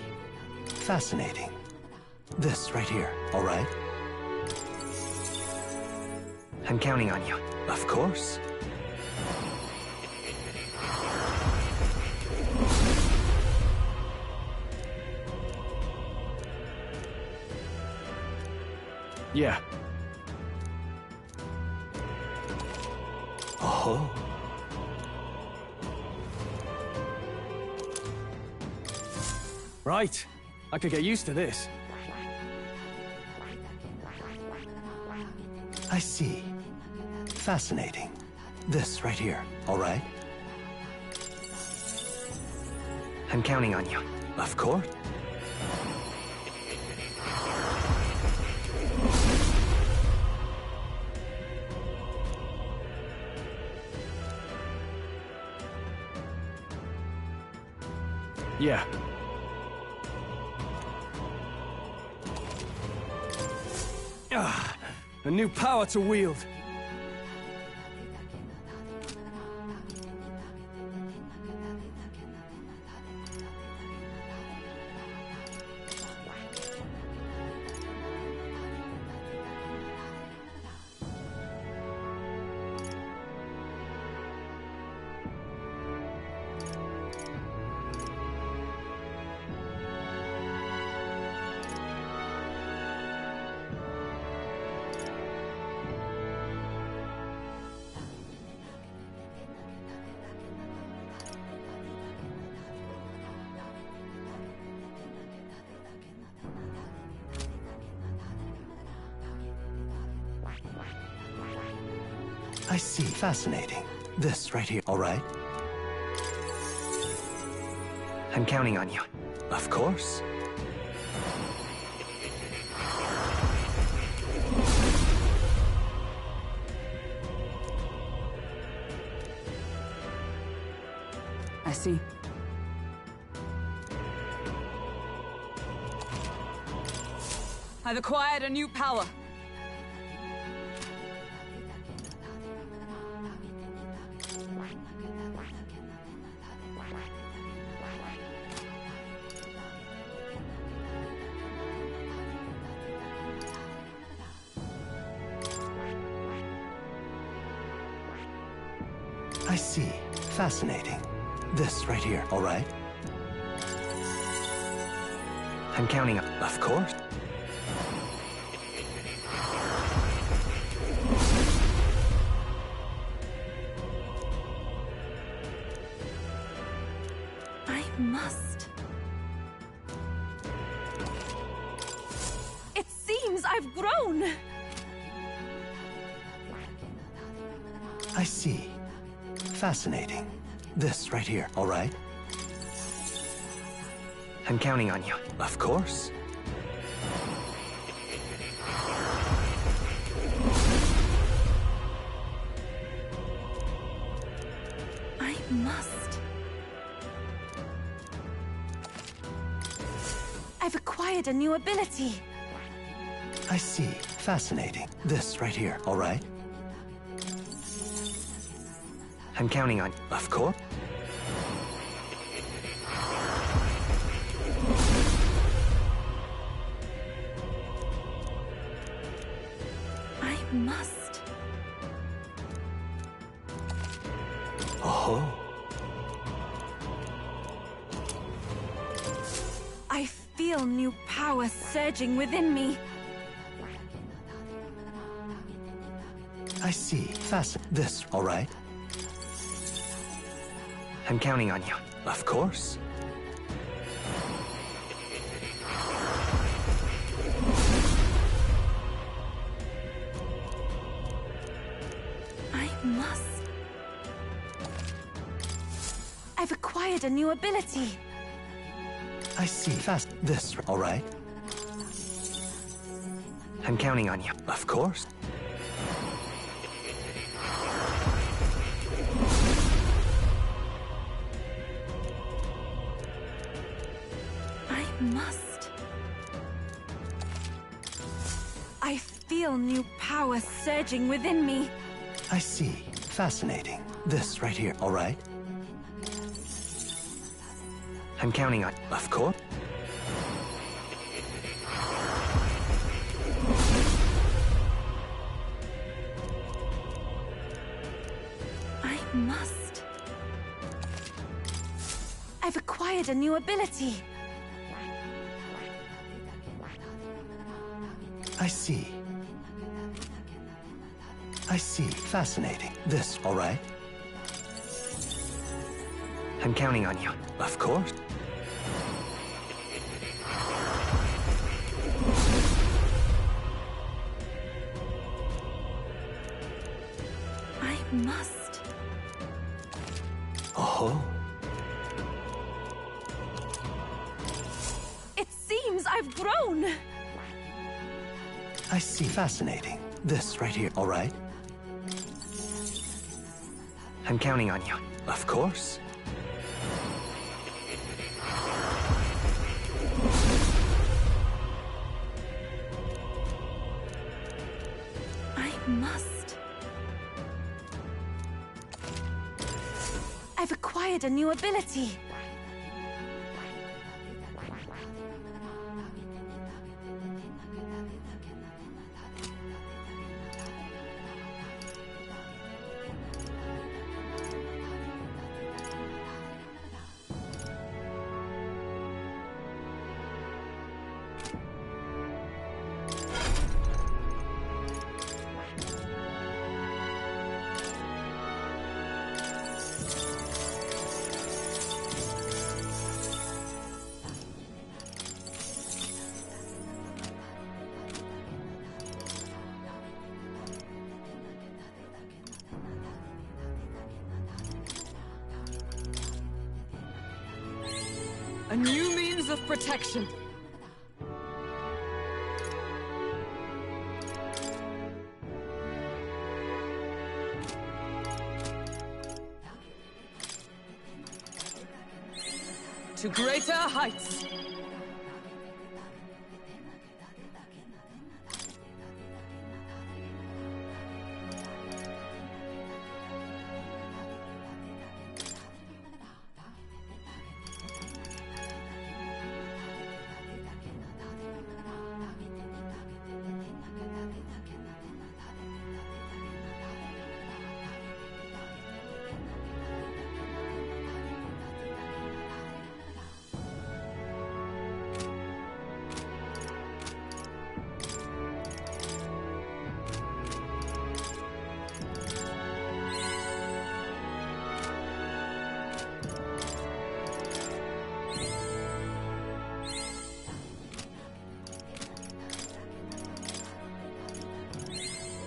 Fascinating. This right here. All right. I'm counting on you. Of course. Yeah. Oh. Right. I could get used to this. I see. Fascinating. This right here. All right. I'm counting on you. Of course. Yeah. Ah, a new power to wield. I see. Fascinating. This right here, all right? I'm counting on you. Of course. I see. I've acquired a new power. I see. Fascinating. This right here, all right? I'm counting on... Of course. I must. It seems I've grown. I see. Fascinating. This right here, all right? I'm counting on you. Of course. I must. I've acquired a new ability. I see. Fascinating. This right here, all right? I'm counting on... Of course. I must. Oh. I feel new power surging within me. I see. This, all right? I'm counting on you. Of course. I must. I've acquired a new ability. I see. This, all right? I'm counting on you. Of course. I must. I feel new power surging within me. I see. Fascinating. This right here, all right? I'm counting on... Of course. I must. I've acquired a new ability. I see. I see. Fascinating. This, all right? I'm counting on you. Of course. I must. Oh. It seems I've grown. I see. Fascinating. This right here, all right? I'm counting on you. Of course. acquired a new ability. A new means of protection. To greater heights.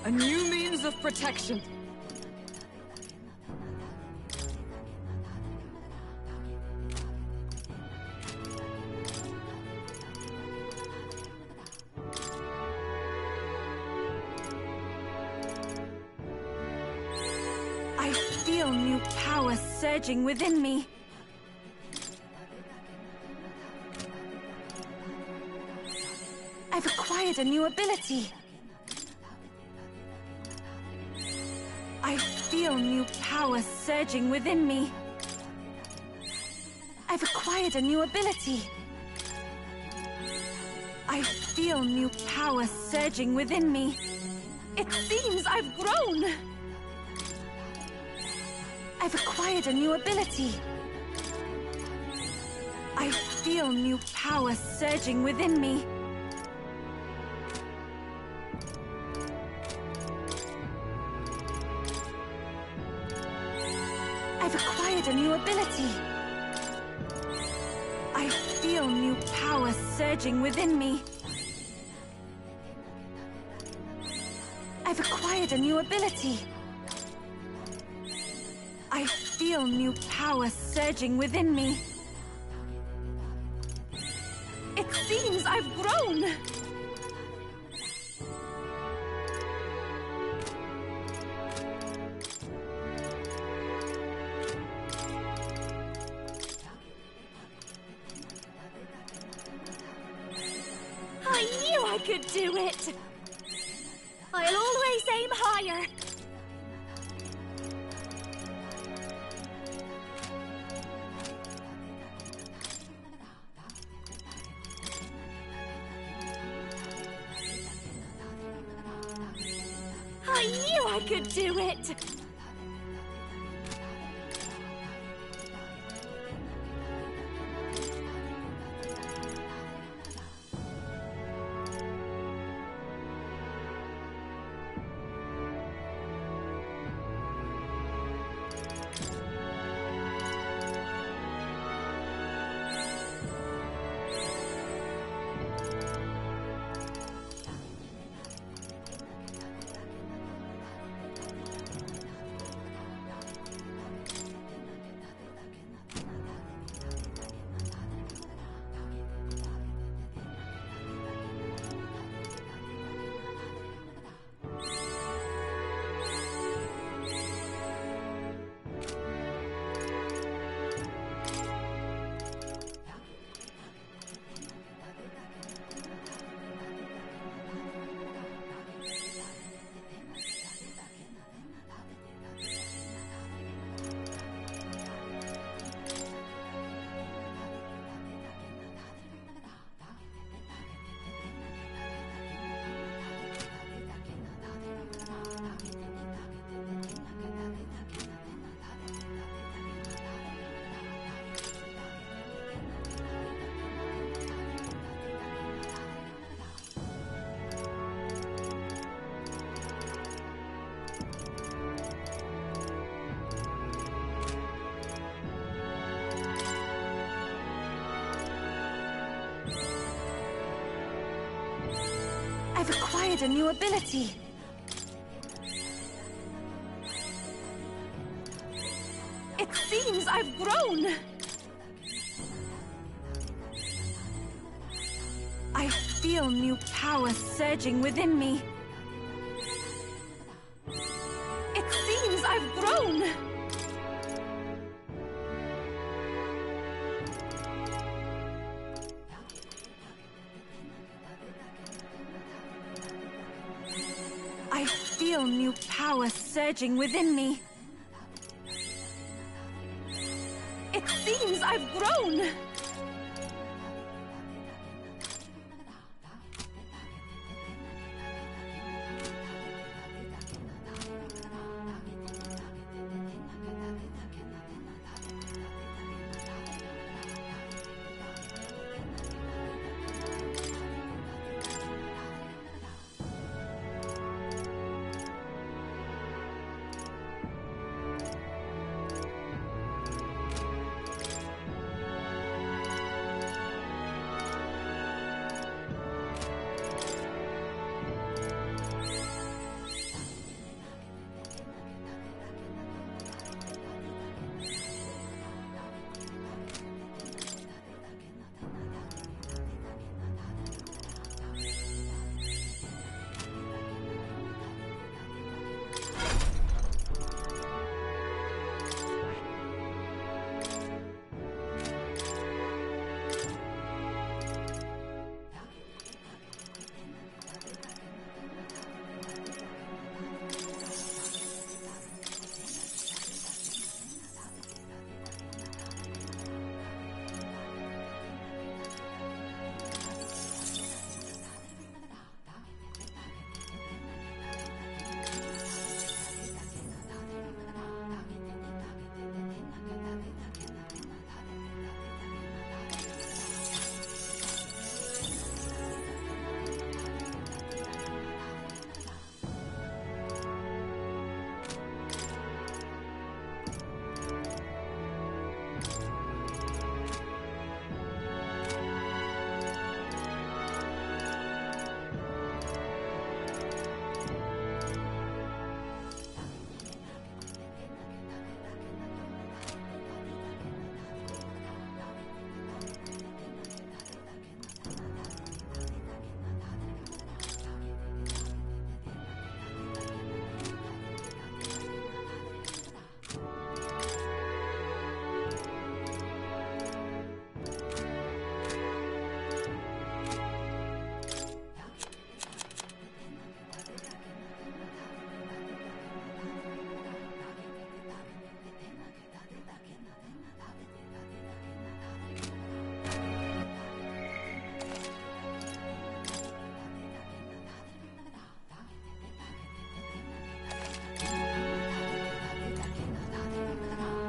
A new means of protection. I feel new power surging within me. I've acquired a new ability. I feel new power surging within me. I've acquired a new ability. I feel new power surging within me. It seems I've grown. I've acquired a new ability. I feel new power surging within me. I've acquired a new ability. I feel new power surging within me. I've acquired a new ability. I feel new power surging within me. It seems I've grown. I knew I could do it! I'll always aim higher! I knew I could do it! I've acquired a new ability. It seems I've grown. I feel new power surging within me. It seems I've grown. I feel new power surging within me. It seems I've grown.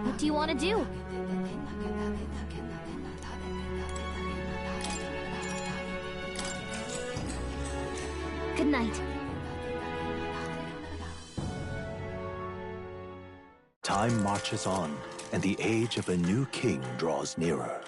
What do you want to do? Good night. Time marches on, and the age of a new king draws nearer.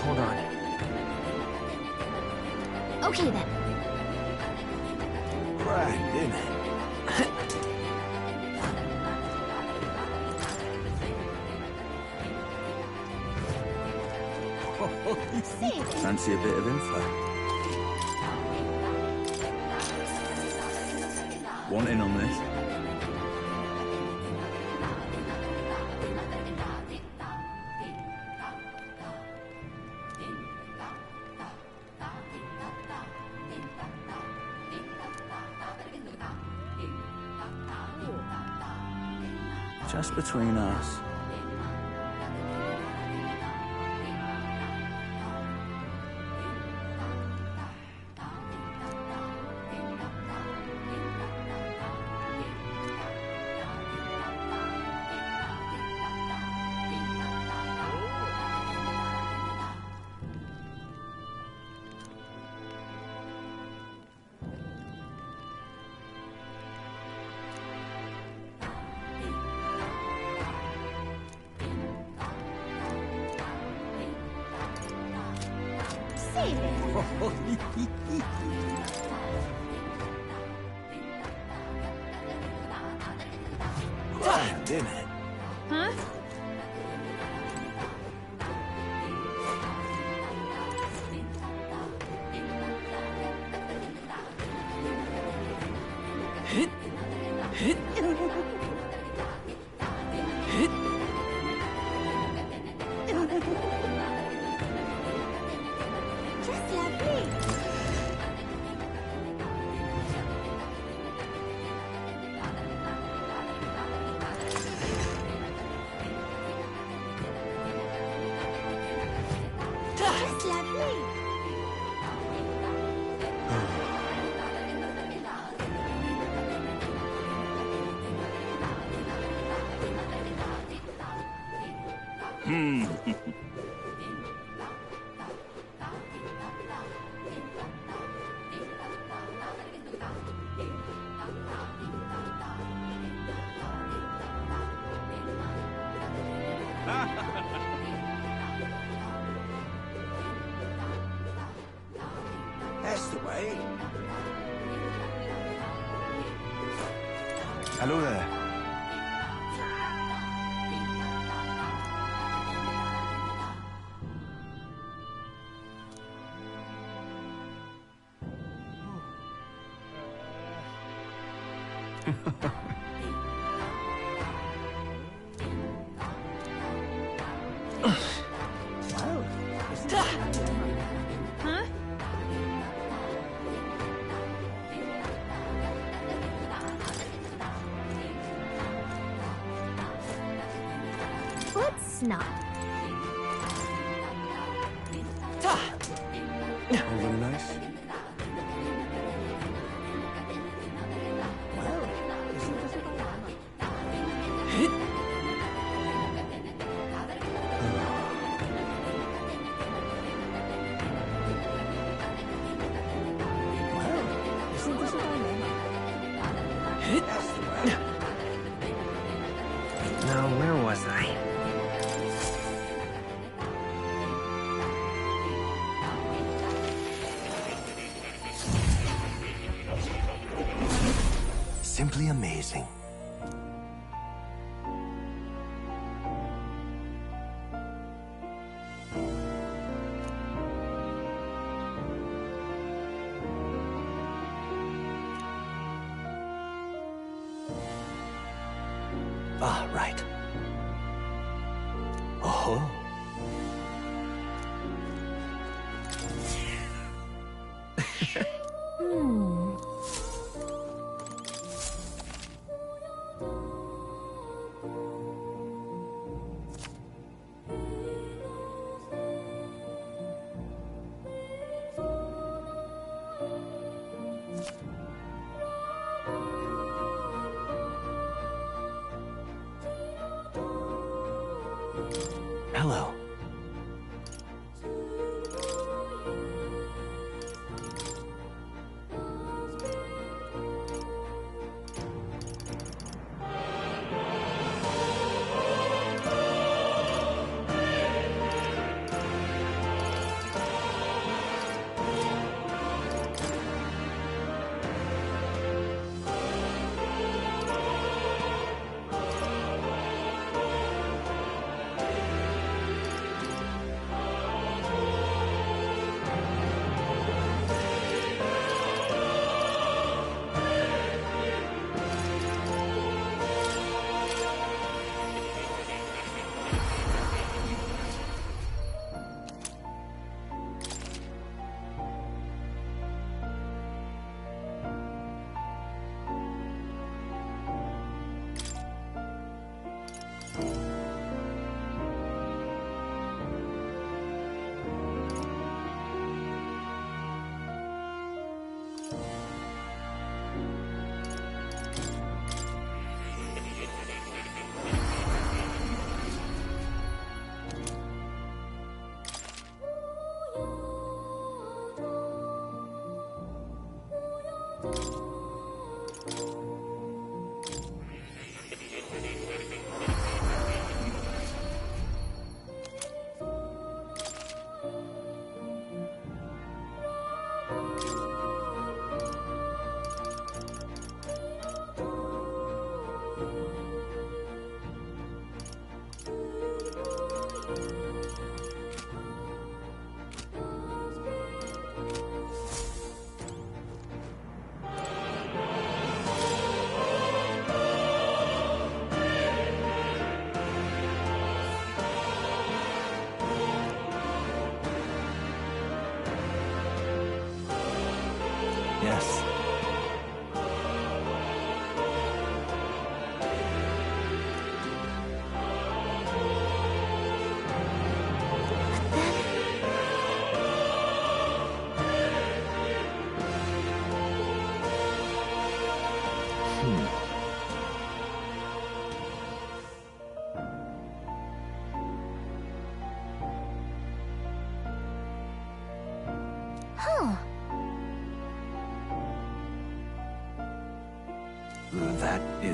Hold on. Okay then. Brandon. Fancy a bit of info? Want in on this? Just between us. Damn it. Huh? Just lovely. Just lovely. That's the way. Hello there. Huh? Let's not. Overly nice. Now, where was I? Simply amazing. Ah, right. Oh. Hello.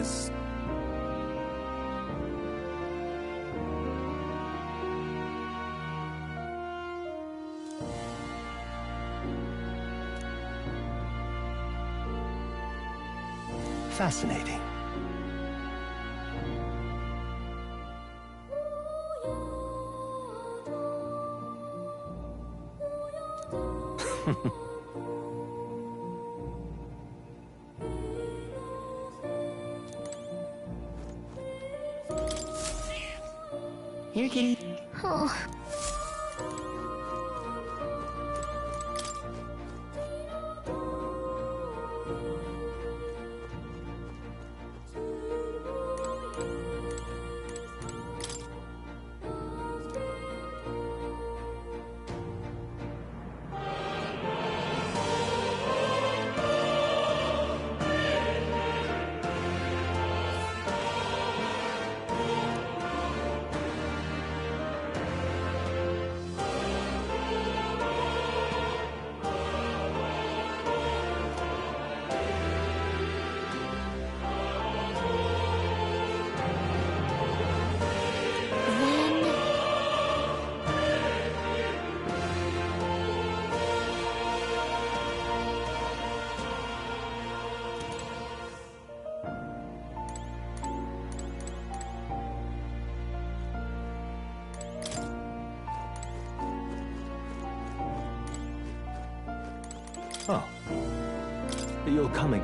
is... Fascinating. Here, kitty. Oh. Oh. You're coming.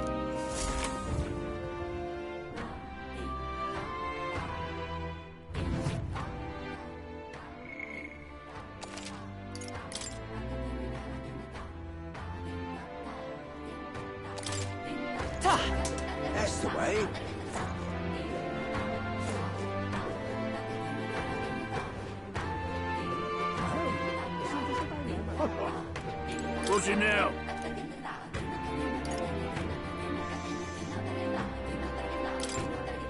That's the way. What's it now?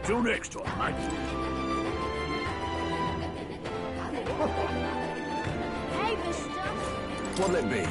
Till next time, mate. Hey, mister. What'll it be?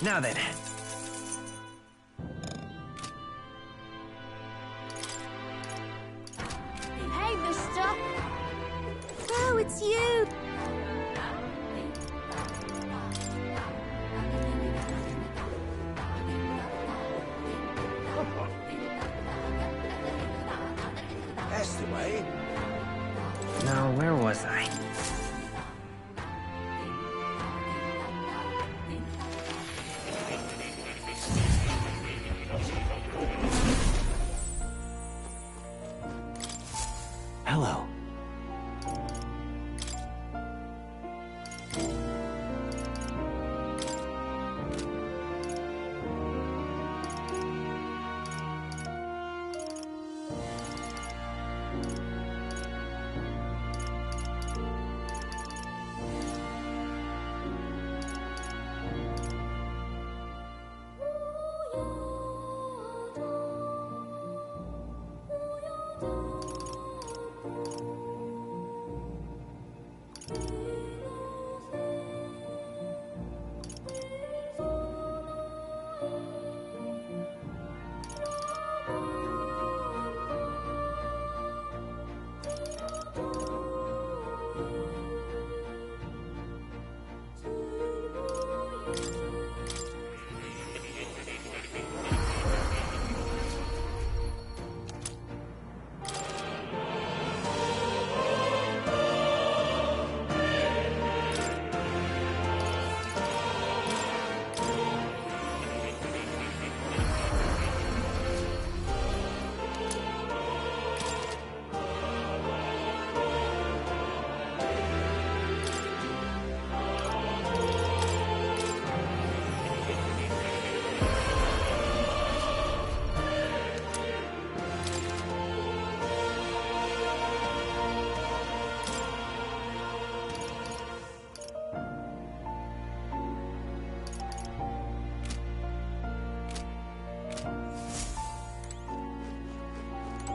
Now then. Hey, mister. Oh, it's you. That's the way. Now, where was I? Hello.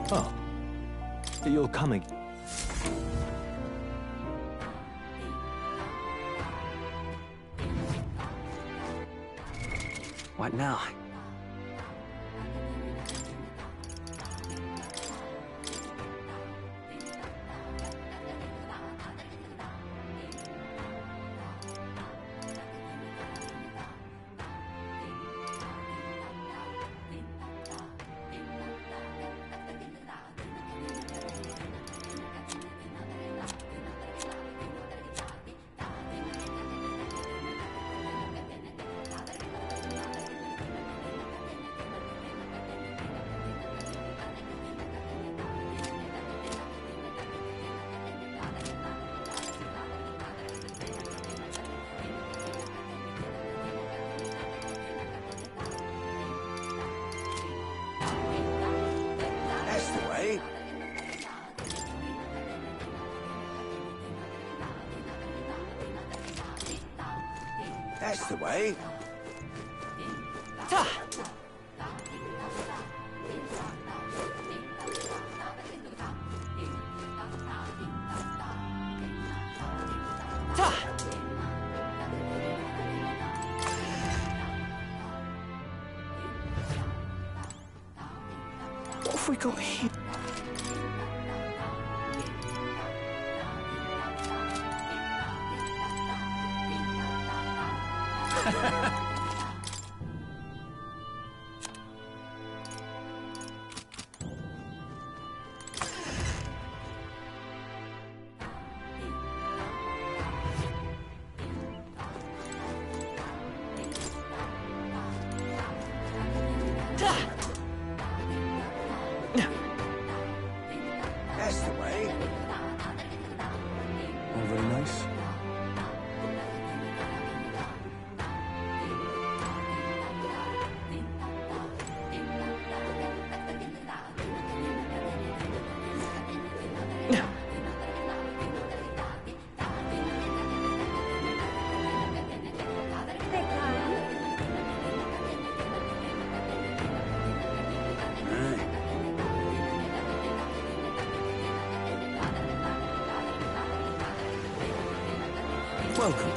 Oh. You're coming. What now? That's the way. What have we got here? That's the way. All very nice. Welcome.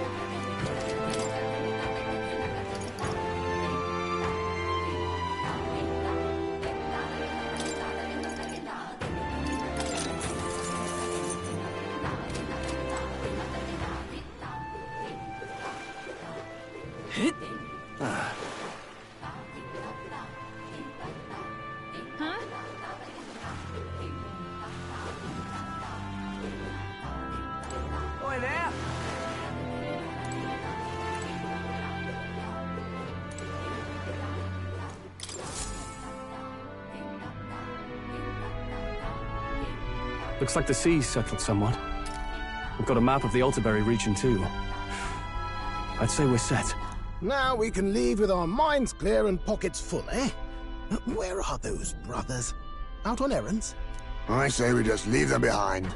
Oi there. Looks like the sea's settled somewhat. We've got a map of the Altaberry region too. I'd say we're set. Now we can leave with our minds clear and pockets full, eh? Where are those brothers? Out on errands? I say we just leave them behind.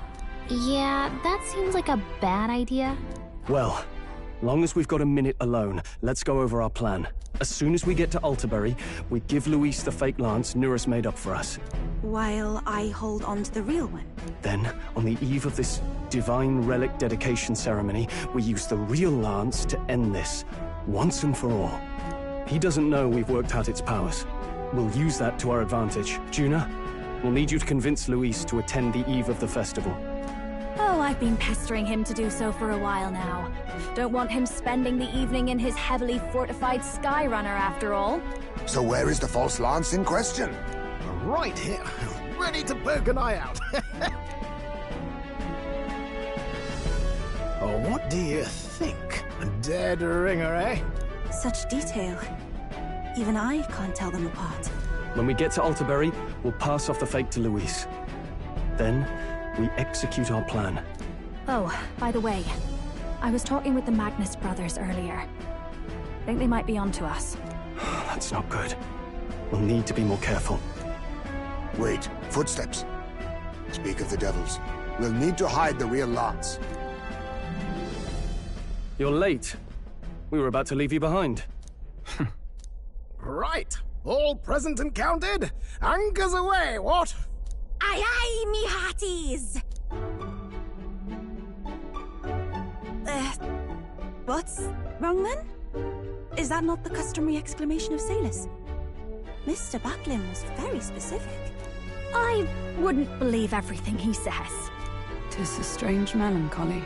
Yeah, that seems like a bad idea. Well, long as we've got a minute alone, let's go over our plan. As soon as we get to Altaberry, we give Luis the fake lance Nuris made up for us. While I hold on to the real one. Then, on the eve of this divine relic dedication ceremony, we use the real lance to end this, once and for all. He doesn't know we've worked out its powers. We'll use that to our advantage. Juna, we'll need you to convince Luis to attend the eve of the festival. Oh, I've been pestering him to do so for a while now. Don't want him spending the evening in his heavily fortified Skyrunner after all. So where is the false lance in question? Right here, ready to poke an eye out. Oh, what do you think? A dead ringer, eh? Such detail. Even I can't tell them apart. When we get to Altaberry, we'll pass off the fake to Luis. Then, we execute our plan. Oh, by the way, I was talking with the Magnus brothers earlier. Think they might be onto us. That's not good. We'll need to be more careful. Wait, footsteps. Speak of the devils. We'll need to hide the real lance. You're late. We were about to leave you behind. Right, all present and counted? Anchors away, what? Aye, aye, me hearties! What's wrong then? Is that not the customary exclamation of sailors? Mr. Butlin was very specific. I wouldn't believe everything he says. 'Tis a strange melancholy,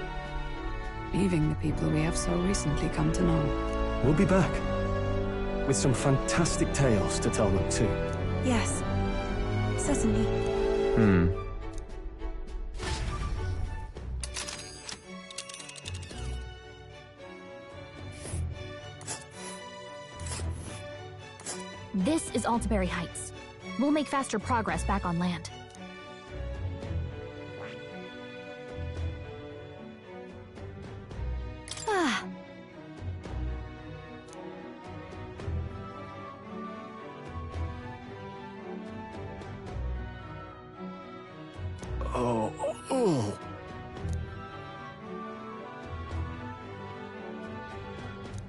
leaving the people we have so recently come to know. We'll be back, with some fantastic tales to tell them too. Yes, certainly. This is Altaberry Heights. We'll make faster progress back on land. Ah. Oh.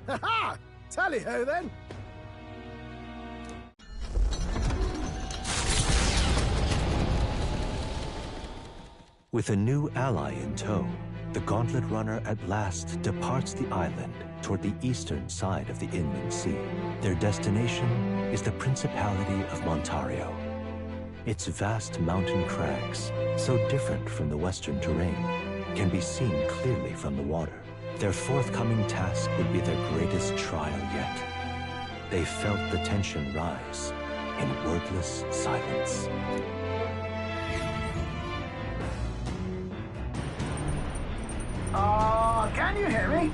Ha-ha! Tally-ho, then! With a new ally in tow, the Gauntlet Runner at last departs the island toward the eastern side of the inland sea. Their destination is the Principality of Montario. Its vast mountain crags, so different from the western terrain, can be seen clearly from the water. Their forthcoming task would be their greatest trial yet. They felt the tension rise in wordless silence. Can you hear me?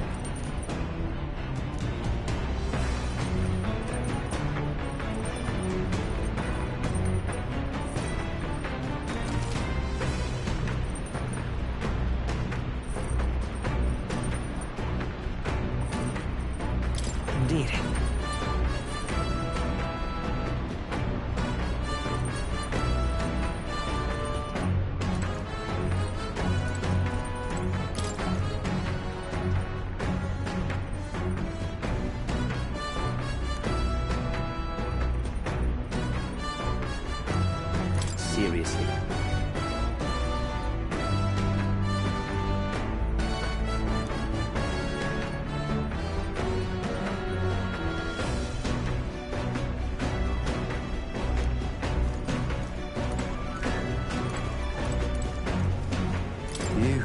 Indeed. Seriously. You.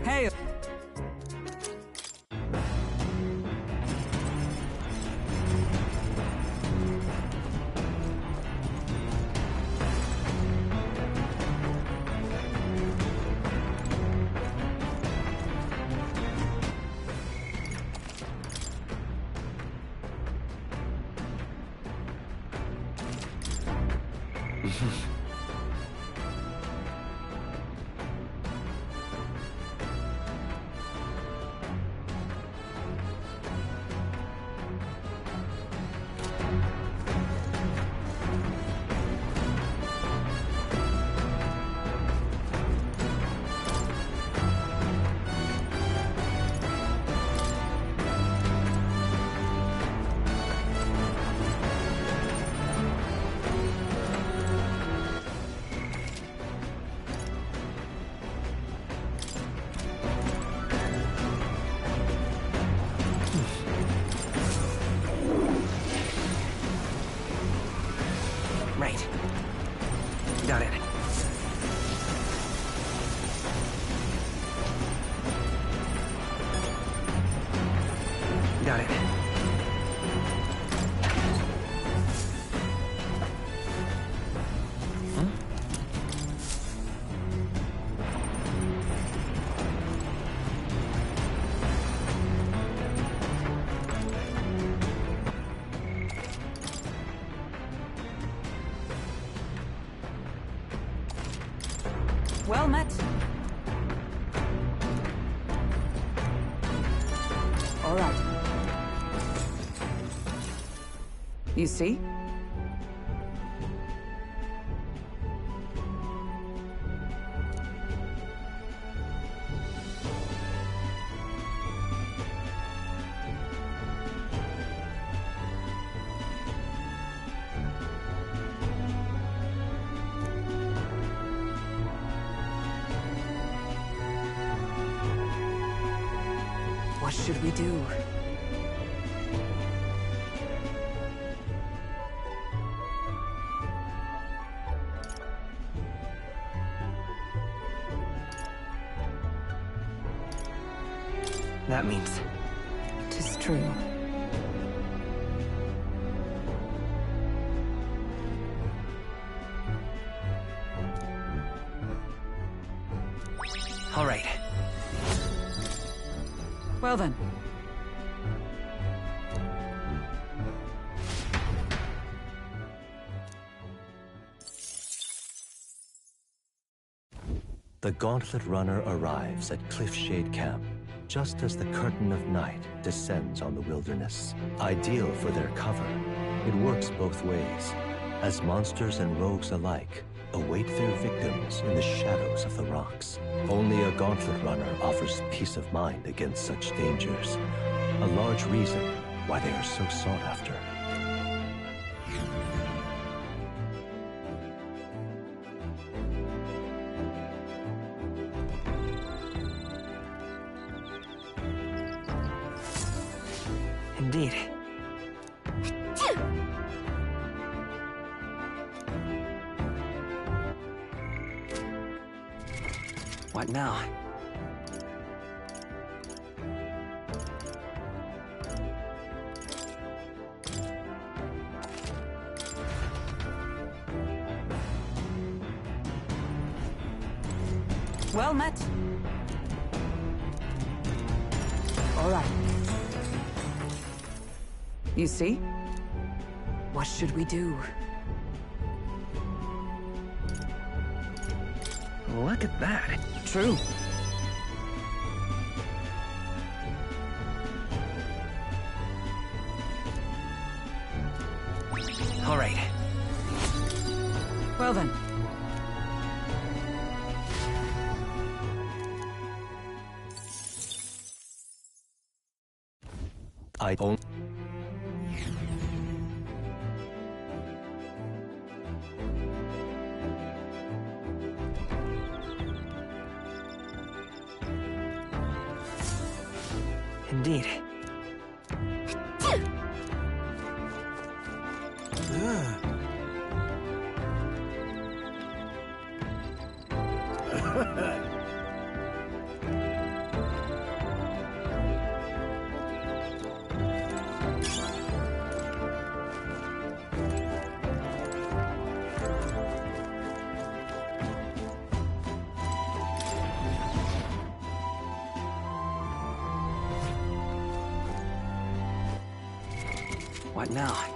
Hey! Right. Got it. Got it. Well met. All right. You see? What should we do? That means... 'Tis true. All right. Well then. The Gauntlet Runner arrives at Cliffshade Camp, just as the curtain of night descends on the wilderness. Ideal for their cover, it works both ways, as monsters and rogues alike await their victims in the shadows of the rocks. Only a Gauntlet Runner offers peace of mind against such dangers, a large reason why they are so sought after. Indeed. What now? Well met. All right. You see? What should we do? Look at that. True. All right. Well then. I don't... Indeed. What now?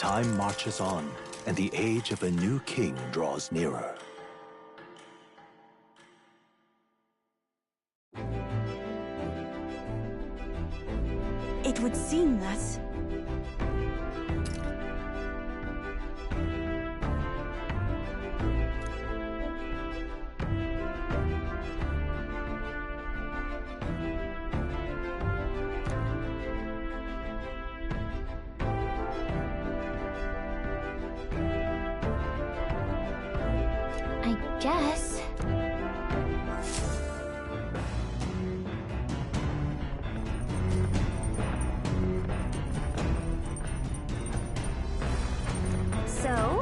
Time marches on, and the age of a new king draws nearer. It would seem that... I guess. So?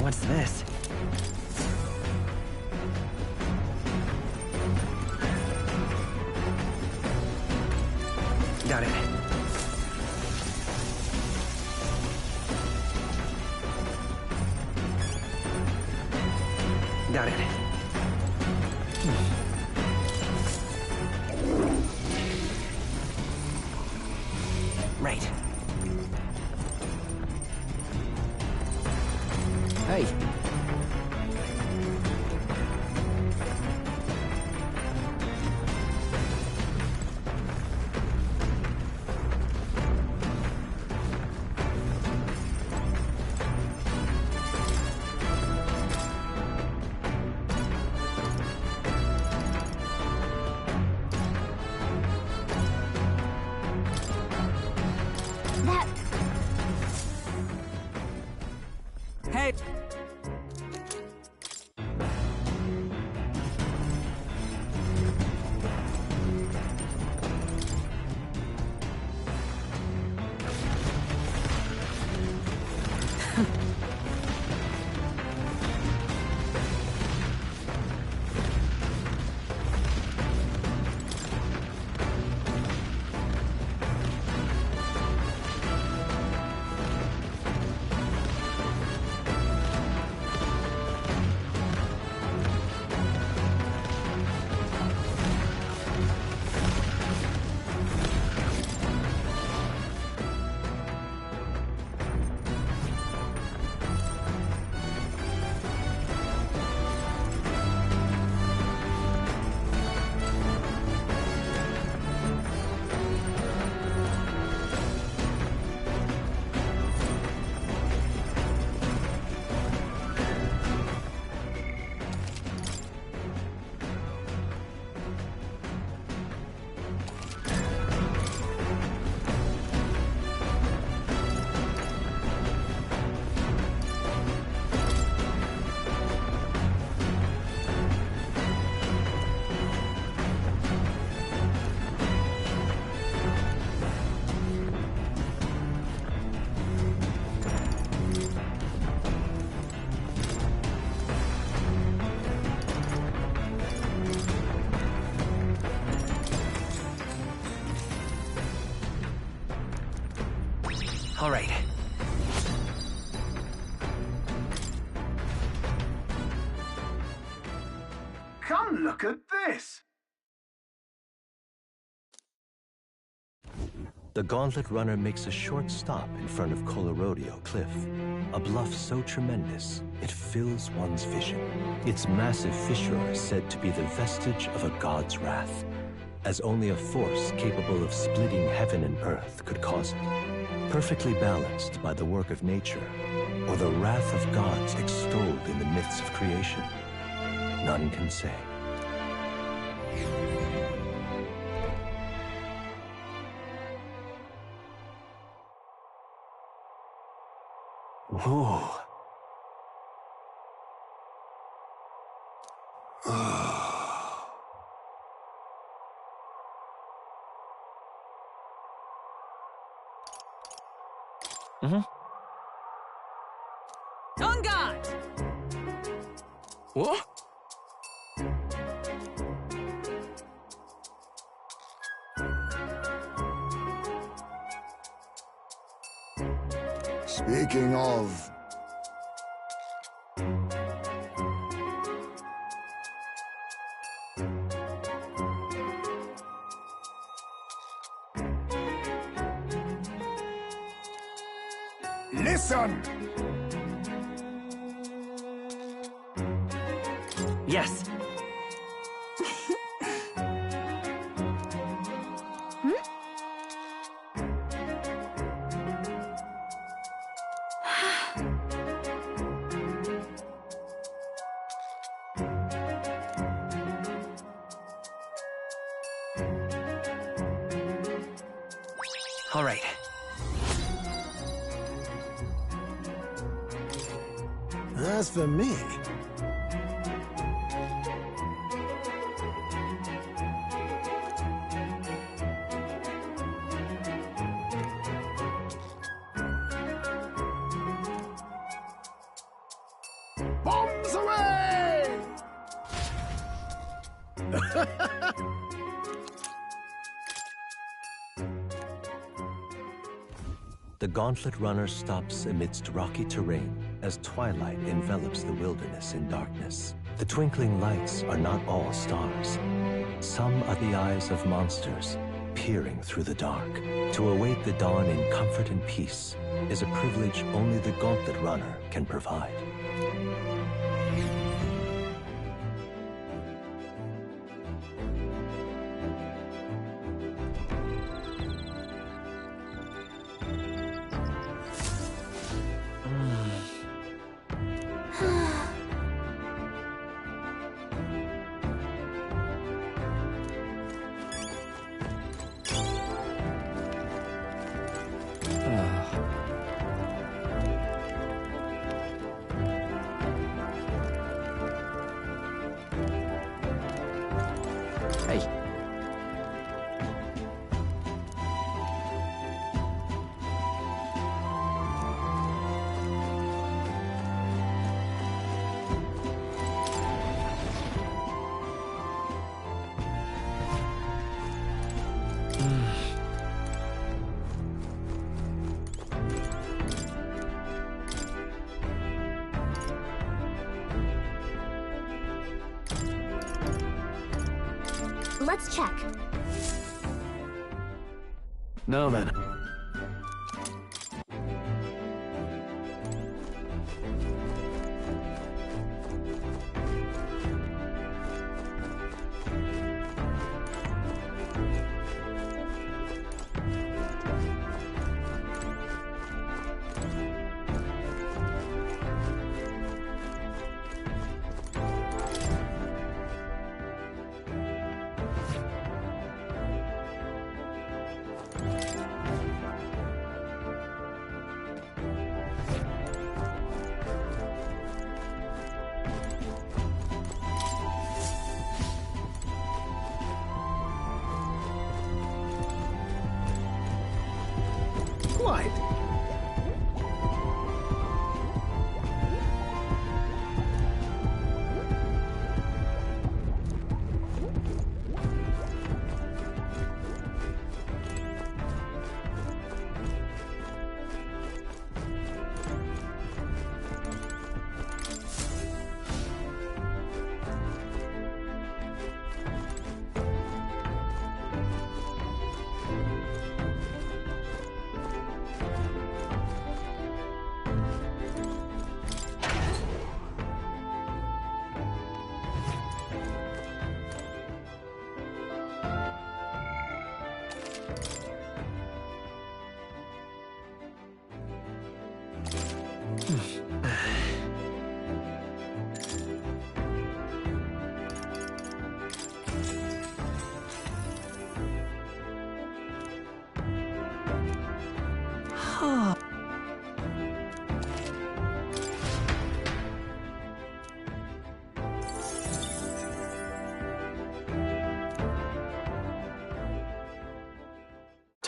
What's this? Got it. Got it. Right. Hey. That... Hey! All right. Come look at this! The Gauntlet Runner makes a short stop in front of Colorodeo Cliff, a bluff so tremendous it fills one's vision. Its massive fissure is said to be the vestige of a god's wrath, as only a force capable of splitting heaven and earth could cause it. Perfectly balanced by the work of nature, or the wrath of gods extolled in the myths of creation, none can say. Whoa. On guard! What? Speaking of... Listen! Yes. All right. As for me... Bombs away! The Gauntlet Runner stops amidst rocky terrain as twilight envelops the wilderness in darkness. The twinkling lights are not all stars. Some are the eyes of monsters, peering through the dark. To await the dawn in comfort and peace is a privilege only the Gauntlet Runner can provide. Hey. Let's check. Now then.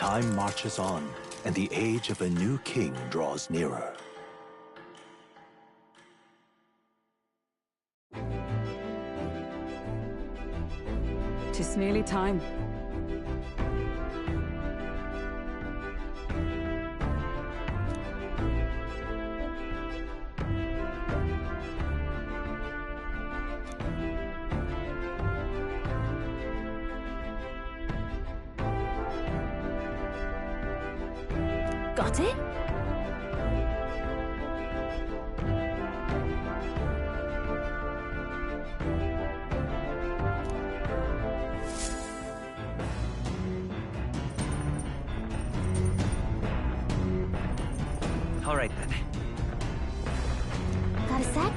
Time marches on, and the age of a new king draws nearer. "'Tis nearly time. Got it? All right, then. Got a sec?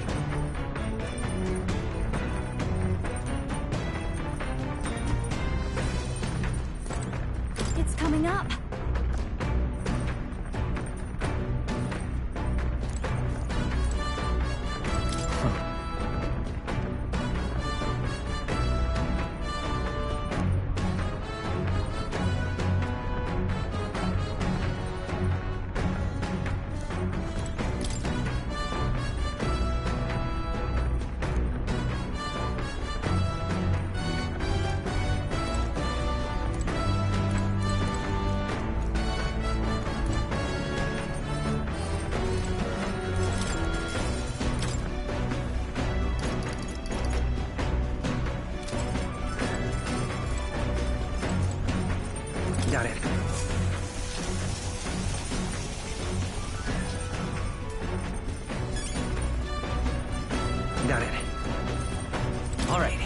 It's coming up. Got it. Got it. All right.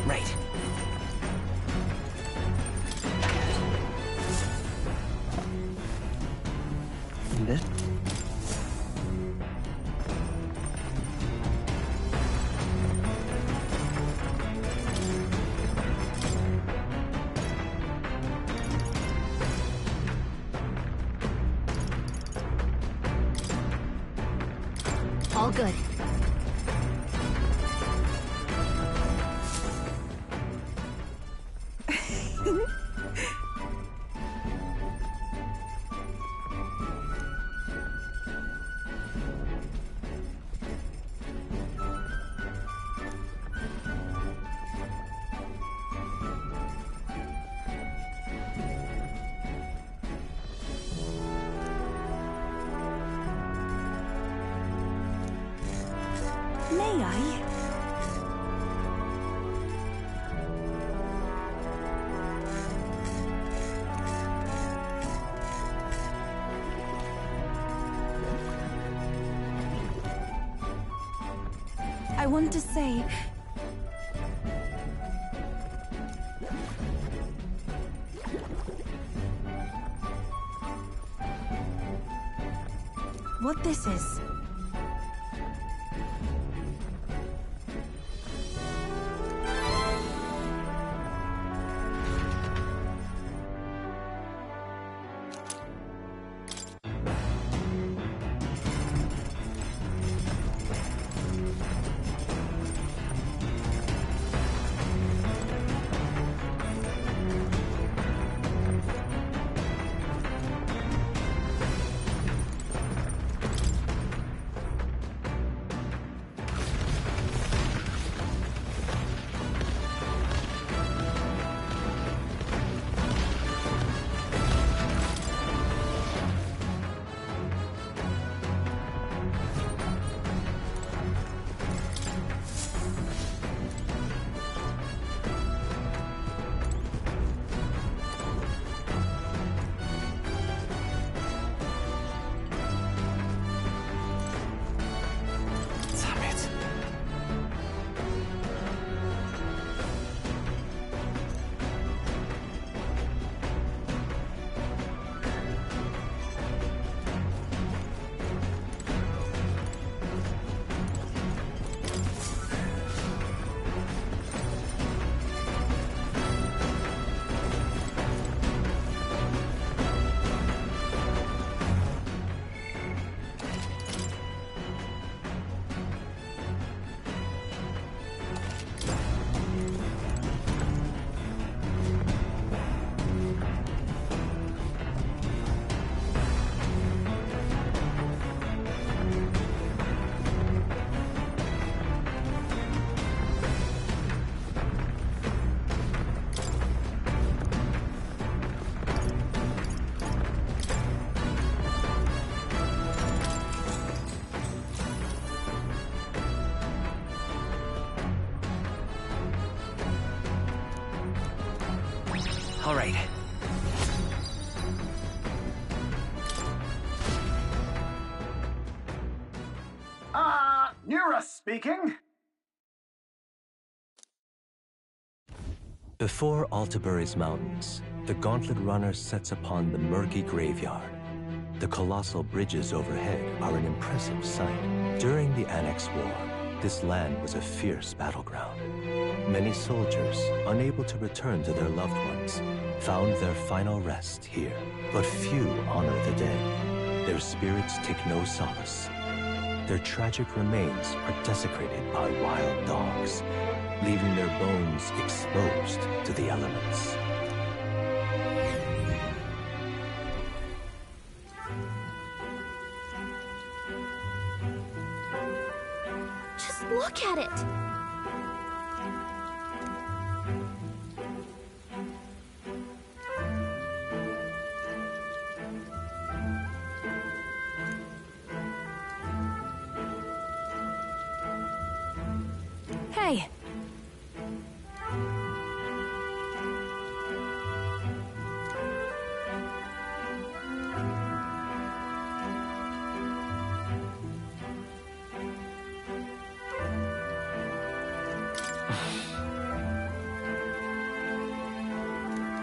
Right. And this? All good. May I? I want to say... what this is. All right. Nura speaking. Before Altabury's mountains, the Gauntlet Runner sets upon the murky graveyard. The colossal bridges overhead are an impressive sight. During the Annex War, this land was a fierce battleground. Many soldiers, unable to return to their loved ones, found their final rest here. But few honor the dead. Their spirits take no solace. Their tragic remains are desecrated by wild dogs, leaving their bones exposed to the elements. Just look at it! Hey!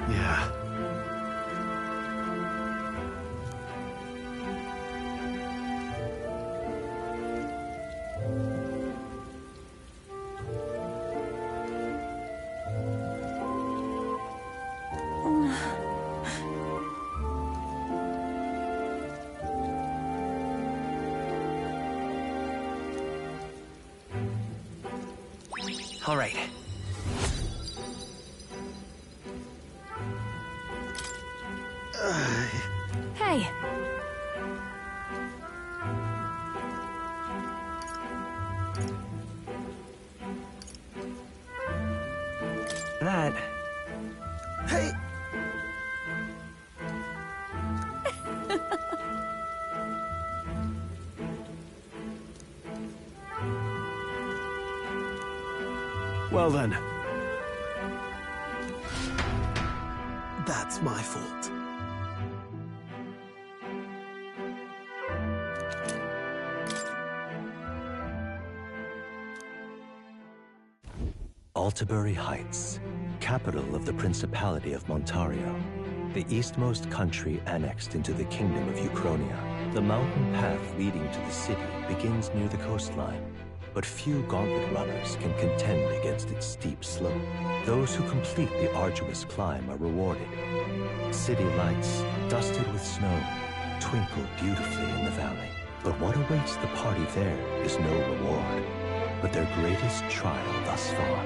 Yeah. All right. Hey! That... Hey! Well then. That's my fault. Altabury Heights, capital of the Principality of Montario, the eastmost country annexed into the Kingdom of Uchronia. The mountain path leading to the city begins near the coastline, but few Gauntlet runners can contend against its steep slope. Those who complete the arduous climb are rewarded. City lights, dusted with snow, twinkle beautifully in the valley. But what awaits the party there is no reward, but their greatest trial thus far.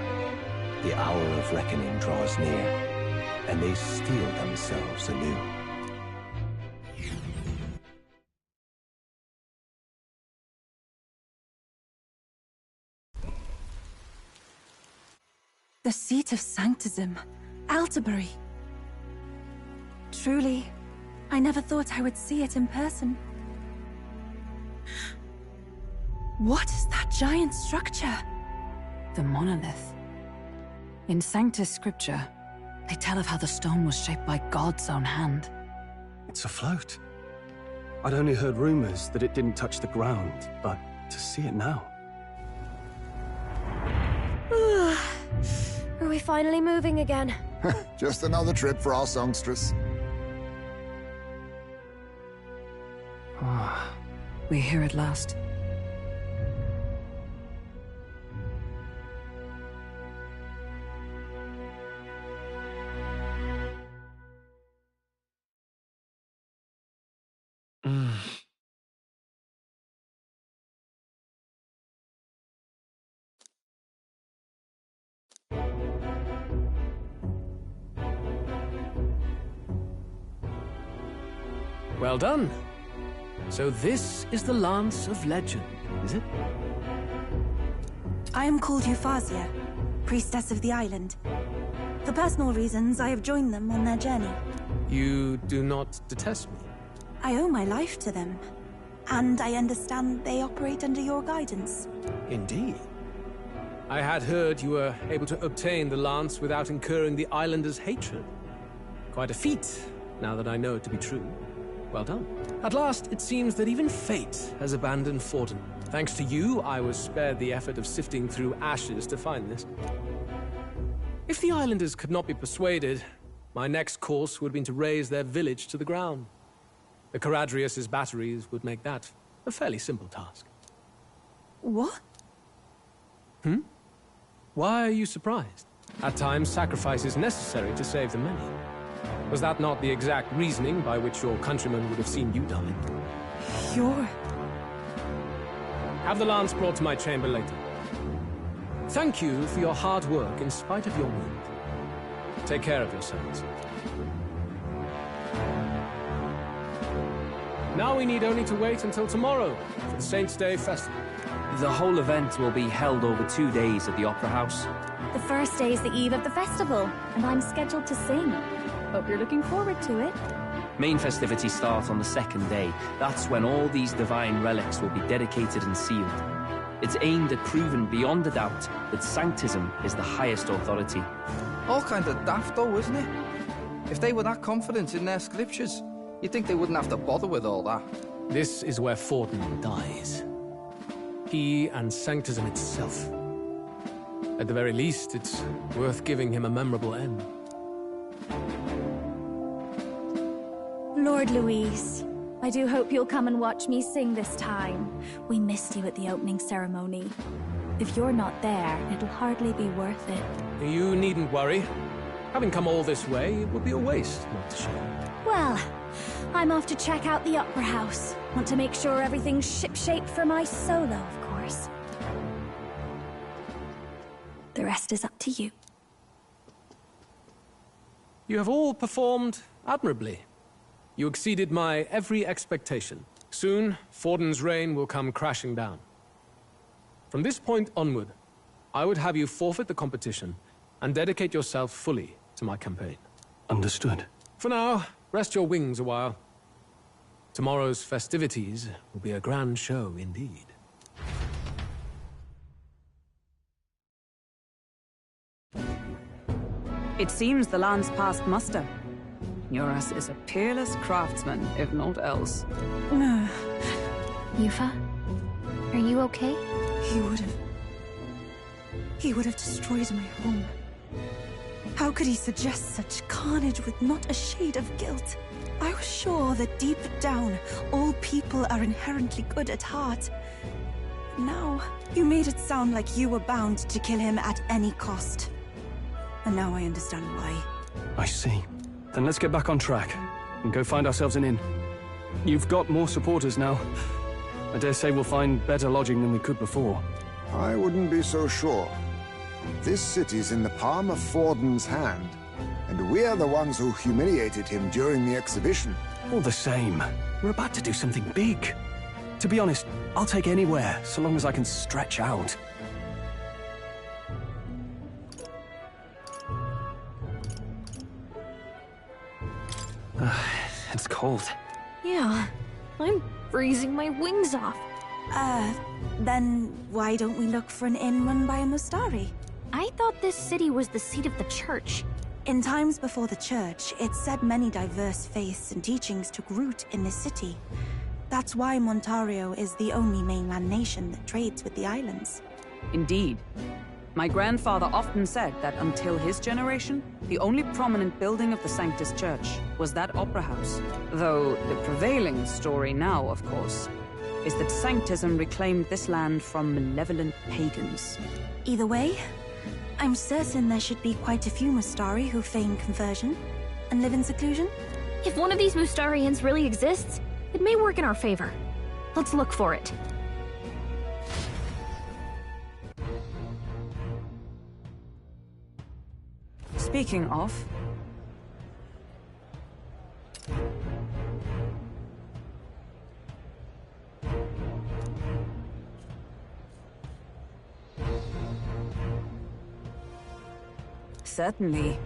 The hour of reckoning draws near, and they steel themselves anew. The seat of sanctism, Altabury. Truly, I never thought I would see it in person. What is that giant structure? The monolith. In Sanctus Scripture, they tell of how the stone was shaped by God's own hand. It's afloat. I'd only heard rumors that it didn't touch the ground, but to see it now. Are we finally moving again? Just another trip for our songstress. We're here at last. Well done. So this is the Lance of Legend, is it? I am called Euphrasia, priestess of the island. For personal reasons, I have joined them on their journey. You do not detest me? I owe my life to them, and I understand they operate under your guidance. Indeed. I had heard you were able to obtain the lance without incurring the islanders' hatred. Quite a feat, now that I know it to be true. Well done. At last, it seems that even fate has abandoned Forden. Thanks to you, I was spared the effort of sifting through ashes to find this. If the islanders could not be persuaded, my next course would have been to raze their village to the ground. The Caradrius' batteries would make that a fairly simple task. What? Why are you surprised? At times, sacrifice is necessary to save the many. Was that not the exact reasoning by which your countrymen would have seen you die? You're... Have the lance brought to my chamber later. Thank you for your hard work in spite of your wound. Take care of yourselves. Now we need only to wait until tomorrow for the Saints' Day Festival. The whole event will be held over 2 days at the Opera House. The first day is the eve of the festival, and I'm scheduled to sing. Hope you're looking forward to it. Main festivities start on the second day. That's when all these divine relics will be dedicated and sealed. It's aimed at proving beyond a doubt that Sanctism is the highest authority. All kind of daft though, isn't it? If they were that confident in their scriptures, you'd think they wouldn't have to bother with all that. This is where Forden dies. He and Sanctism itself. At the very least, it's worth giving him a memorable end. Lord Louis, I do hope you'll come and watch me sing this time. We missed you at the opening ceremony. If you're not there, it'll hardly be worth it. You needn't worry. Having come all this way, it would be a waste not to show. Well, I'm off to check out the Opera House. Want to make sure everything's shipshape for my solo, of course. The rest is up to you. You have all performed admirably. You exceeded my every expectation. Soon, Forden's reign will come crashing down. From this point onward, I would have you forfeit the competition and dedicate yourself fully to my campaign. Understood. For now, rest your wings a while. Tomorrow's festivities will be a grand show indeed. It seems the land's passed muster. Eurus is a peerless craftsman, if not else. Yufa? Are you okay? He would have destroyed my home. How could he suggest such carnage with not a shade of guilt? I was sure that deep down, all people are inherently good at heart. Now, you made it sound like you were bound to kill him at any cost. And now I understand why. I see. Then let's get back on track and go find ourselves an inn. You've got more supporters now. I dare say we'll find better lodging than we could before. I wouldn't be so sure. This city's in the palm of Forden's hand, and we're the ones who humiliated him during the exhibition. All the same, we're about to do something big. To be honest, I'll take anywhere, so long as I can stretch out. It's cold. Yeah, I'm freezing my wings off. Then why don't we look for an inn run by a Mustari? I thought this city was the seat of the church. In times before the church, it said many diverse faiths and teachings took root in this city. That's why Montario is the only mainland nation that trades with the islands. Indeed. My grandfather often said that until his generation, the only prominent building of the Sanctus Church was that opera house. Though the prevailing story now, of course, is that Sanctism reclaimed this land from malevolent pagans. Either way, I'm certain there should be quite a few Mustari who feign conversion and live in seclusion. If one of these Mustarians really exists, it may work in our favor. Let's look for it. Speaking of... Certainly.